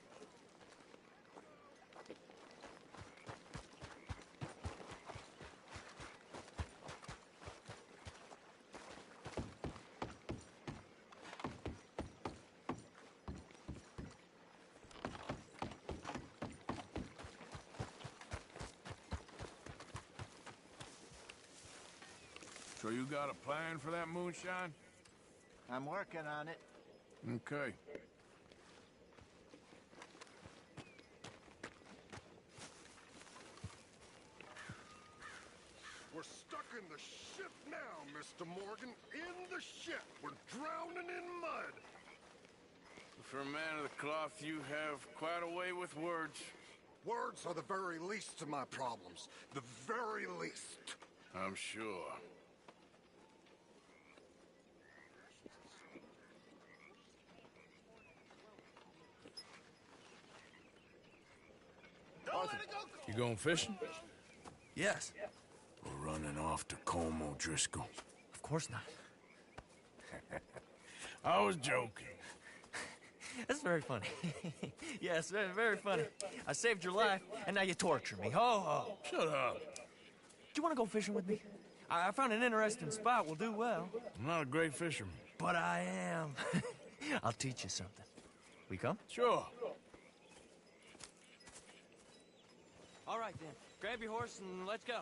So you got a plan for that moonshine? I'm working on it. Okay. We're stuck in the ship now, Mr. Morgan. In the ship. We're drowning in mud. For a man of the cloth, you have quite a way with words. Words are the very least of my problems. The very least. I'm sure. Arthur, you going fishing? Yes. We're running off to Colm O'Driscoll. Of course not. I was joking. That's very funny. Yes, very, very funny. I saved your life, and now you torture me. Ho, ho. Shut up. Do you want to go fishing with me? I found an interesting spot. We'll do well. I'm not a great fisherman. But I am. I'll teach you something. We come? Sure. All right, then. Grab your horse and let's go.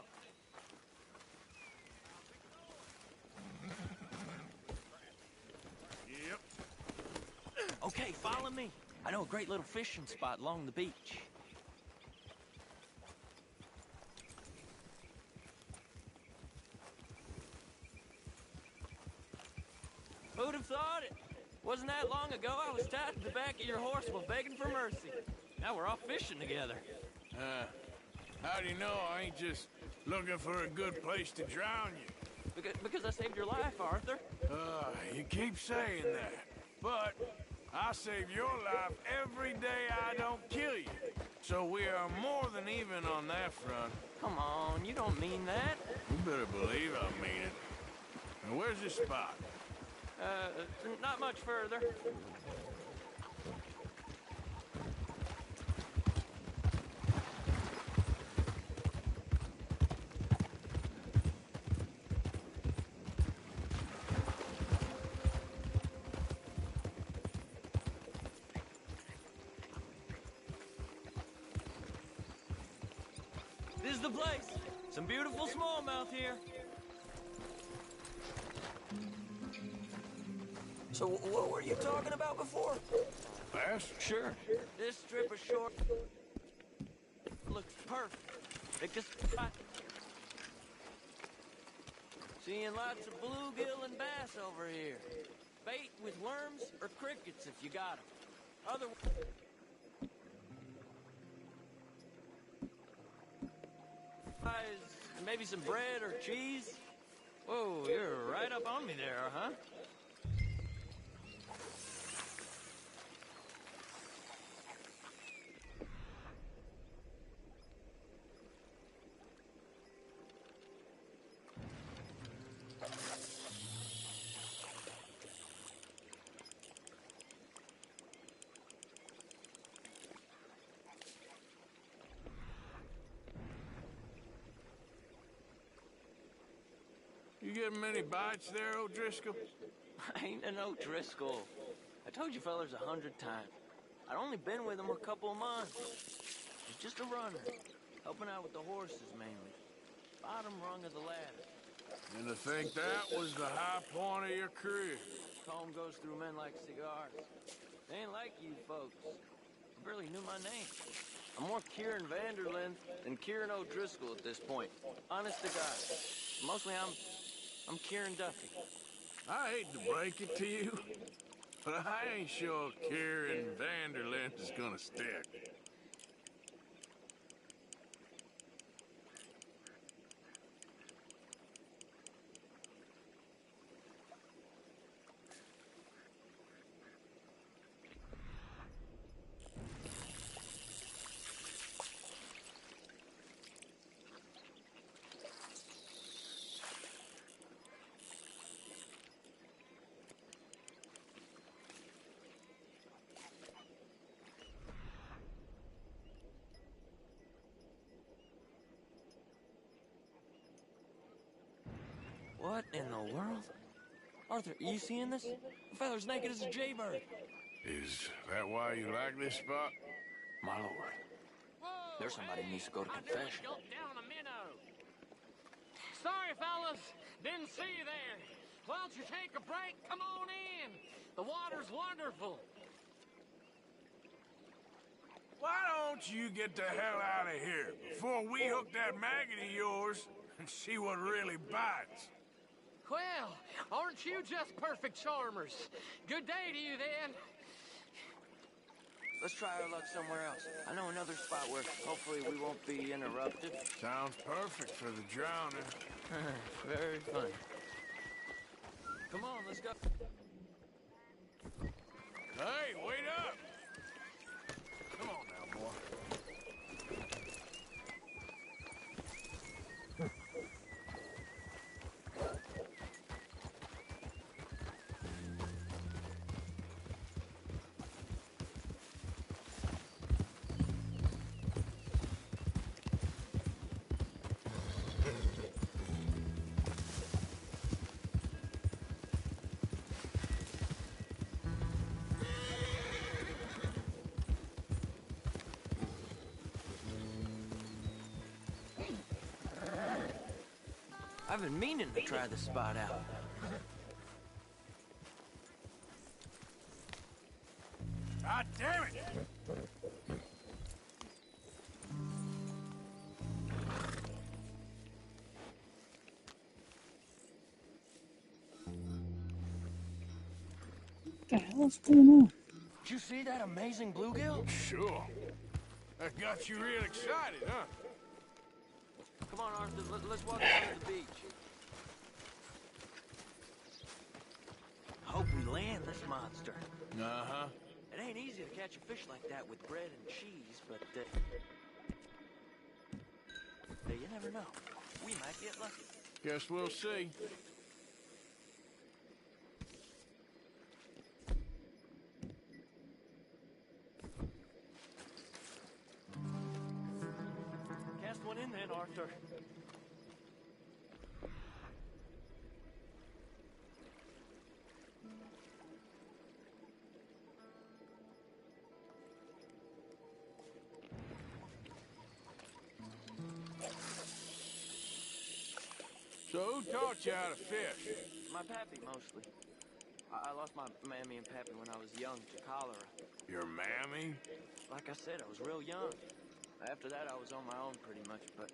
Yep. Okay, follow me. I know a great little fishing spot along the beach. Who'd have thought it? Wasn't that long ago I was tied to the back of your horse while begging for mercy. Now we're off fishing together. How do you know I ain't just looking for a good place to drown you? Because I saved your life, Arthur. You keep saying that. But I save your life every day I don't kill you. So we are more than even on that front. Come on, you don't mean that. You better believe I mean it. Now where's this spot? Not much further. This is the place. Some beautiful smallmouth here. So what were you talking about before? Bass? Sure. This strip of shore looks perfect. Because seeing lots of bluegill and bass over here. Bait with worms or crickets if you got them. Otherwise, maybe some bread or cheese. Whoa, you're right up on me there, huh? You getting many bites there, O'Driscoll? Ain't an O'Driscoll. I told you fellas 100 times. I'd only been with him a couple of months. He's just a runner, helping out with the horses mainly. Bottom rung of the ladder. And to think that was the high point of your career. Comb goes through men like cigars. They ain't like you folks. You barely knew my name. I'm more Kieran Vanderlyn than Kieran O'Driscoll at this point. Honest to God. Mostly I'm Kieran Duffy. I hate to break it to you, but I ain't sure Kieran Vanderlyn is gonna stick. What in the world? Arthur, are you seeing this? The feather's naked as a jaybird. Is that why you like this spot? My lord. There's somebody who needs to go to confession. Down a minnow. Sorry, fellas. Didn't see you there. Why don't you take a break? Come on in. The water's wonderful. Why don't you get the hell out of here before we hook that maggot of yours and see what really bites? Well, aren't you just perfect charmers? Good day to you, then. Let's try our luck somewhere else. I know another spot where hopefully we won't be interrupted. Sounds perfect for the drowning. Very fun. Come on, let's go. Hey, wait up! Come on now, boy. I've been meaning to try this spot out. God damn it! What the hell is going on? Did you see that amazing bluegill? Sure. That got you real excited, huh? Come on, Arthur, let's walk down to the beach. Hope we land this monster. Uh-huh. It ain't easy to catch a fish like that with bread and cheese, but you never know. We might get lucky. Guess we'll see. Cast one in then, Arthur. So who taught you how to fish? My pappy, mostly. I lost my mammy and pappy when I was young to cholera. Your mammy? Like I said, I was real young. After that, I was on my own pretty much, but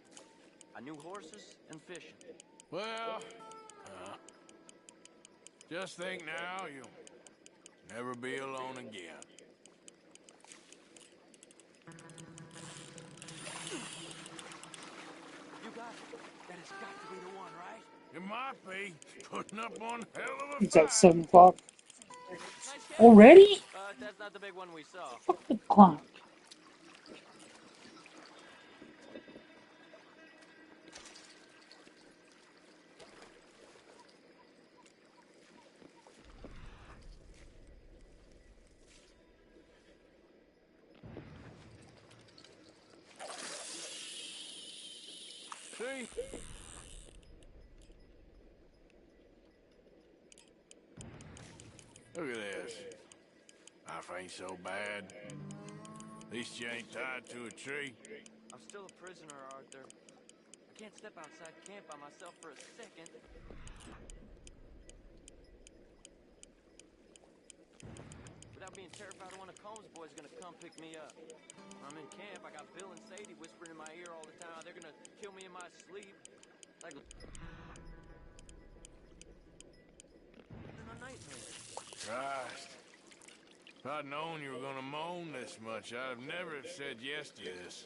I knew horses and fishing. Well, just think now, you'll never be alone again. You got it. That has got to be the one, right? It might be. Putting up one hell of a It's at fight. 7 o'clock. Already? That's not the big one we saw. Fuck the clock. See? Look at this. Life ain't so bad. At least you ain't tied to a tree. I'm still a prisoner, Arthur. I can't step outside camp by myself for a second. Without being terrified of one of Combs' boys gonna come pick me up. When I'm in camp, I got Bill and Sadie whispering in my ear all the time. They're gonna kill me in my sleep. Like in a nightmare. Christ. If I'd known you were gonna moan this much, I'd have never have said yes to this.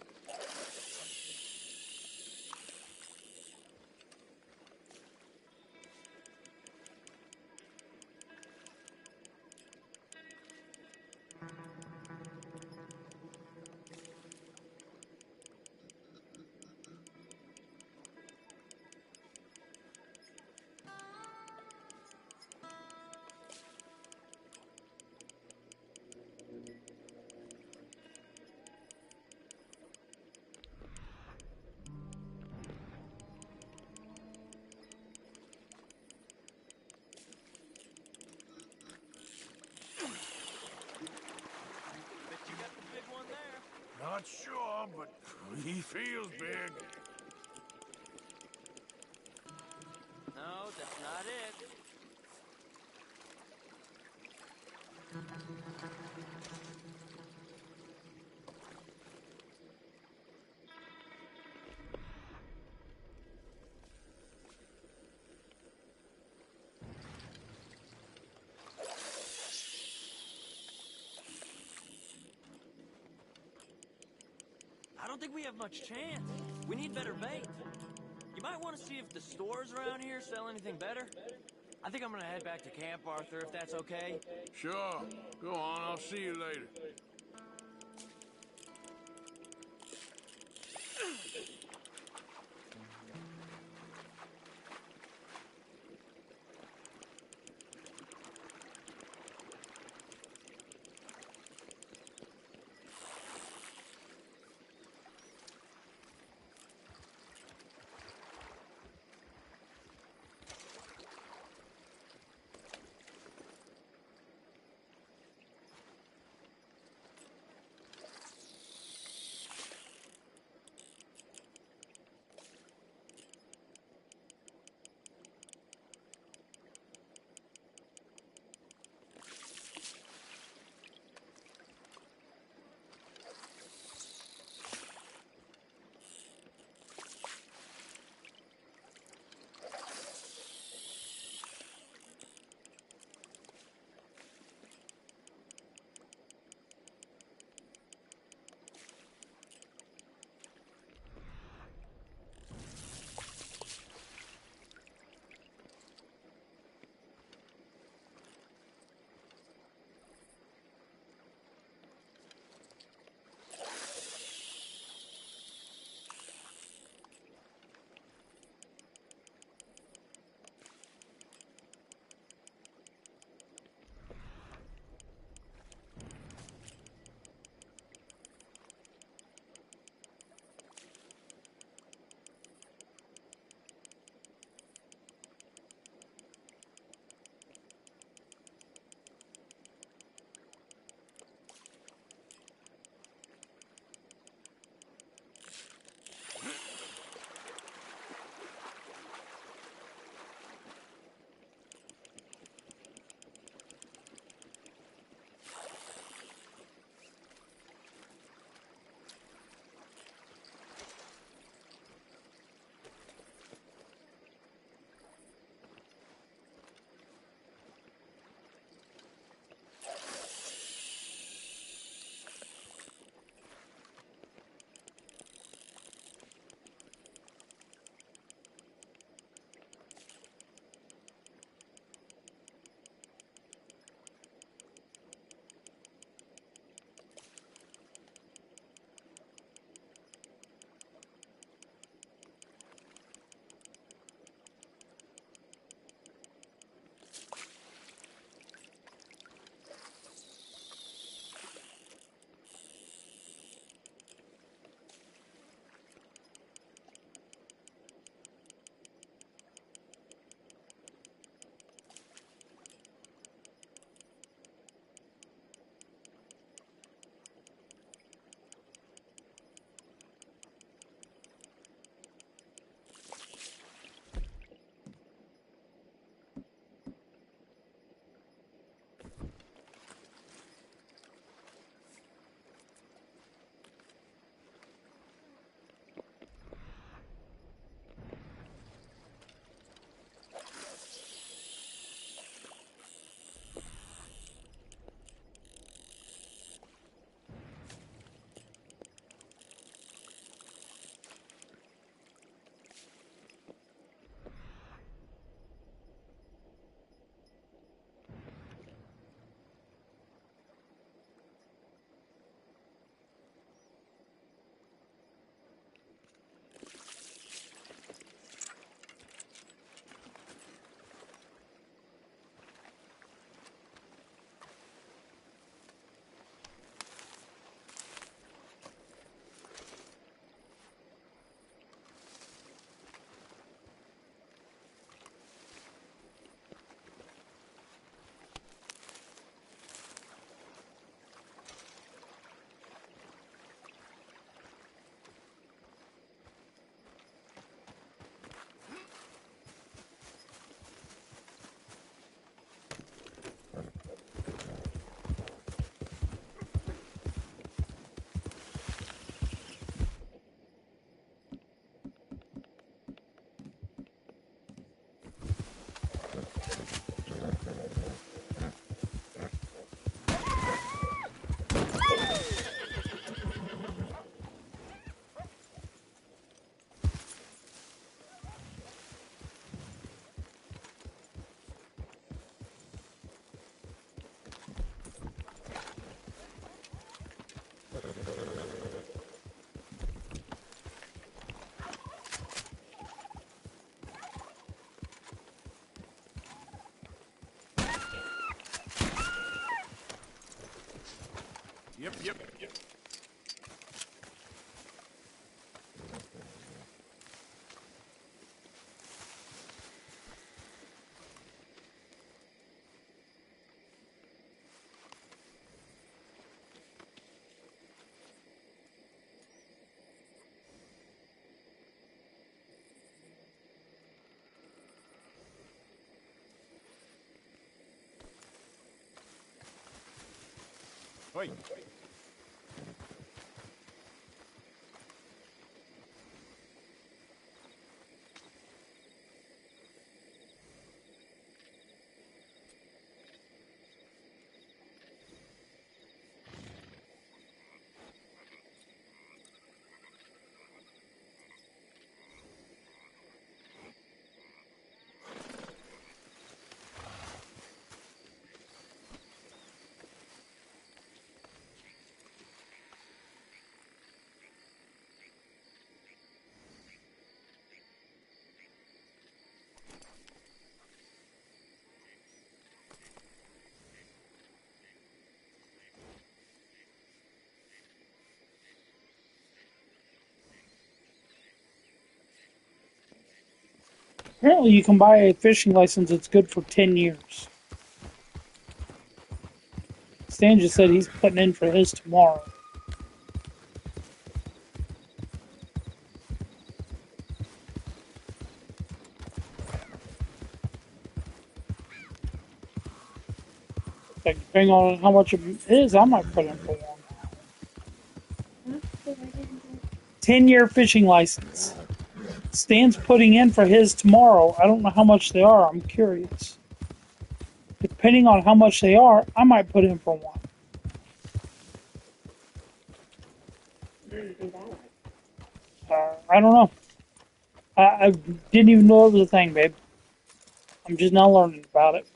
Not sure, but he feels big. No, that's not it. I don't think we have much chance. We need better bait. You might want to see if the stores around here sell anything better. I think I'm gonna head back to camp, Arthur, if that's okay. Sure. Go on, I'll see you later. Yep. Wait. Apparently, you can buy a fishing license that's good for 10 years. Stan just said he's putting in for his tomorrow. Like, depending on how much it is, I might put in for one. 10-year fishing license. Stan's putting in for his tomorrow. I don't know how much they are. I'm curious. Depending on how much they are, I might put in for one. I don't know. I didn't even know it was a thing, babe. I'm just now learning about it.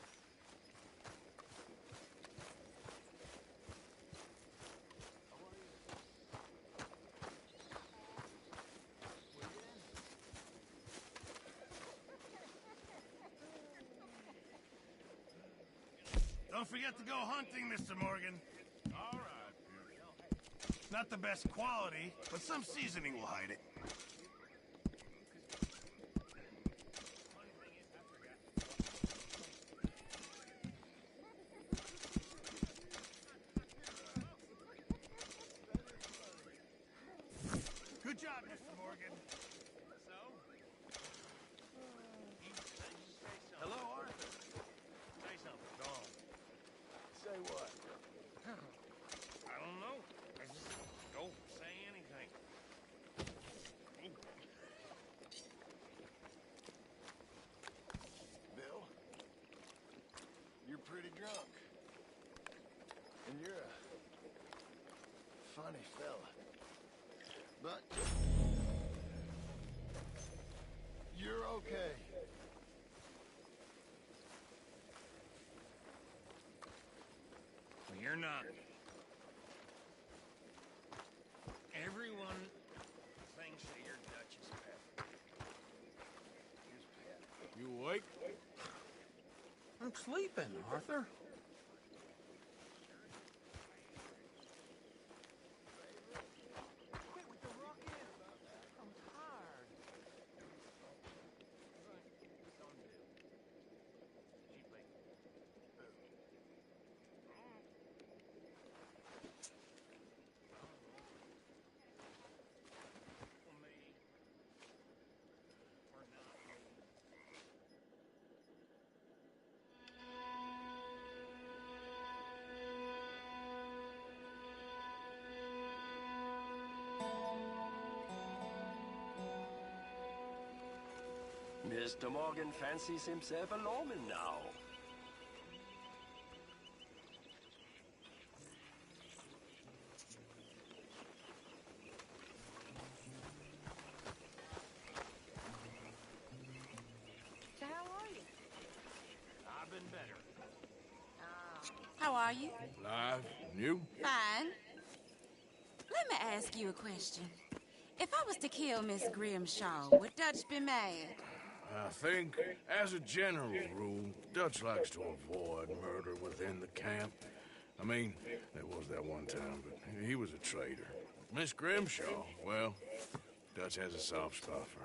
Don't forget to go hunting, Mr. Morgan. All right. Not the best quality, but some seasoning will hide it. Good job, Mr. Morgan. So? Hello, Arthur. Say something, go on. Say what? I don't know. I just don't say anything. Bill, you're pretty drunk. And you're a funny fella. But you're okay. Well, you're not. Everyone thinks that you're Dutch's pet. His pet. You awake? I'm sleeping, Arthur. Mr. Morgan fancies himself a lawman now. So how are you? I've been better. How are you? Live. And you? Fine. Let me ask you a question. If I was to kill Miss Grimshaw, would Dutch be mad? I think, as a general rule, Dutch likes to avoid murder within the camp. I mean, there was that one time, but he was a traitor. Miss Grimshaw, well, Dutch has a soft spot for her.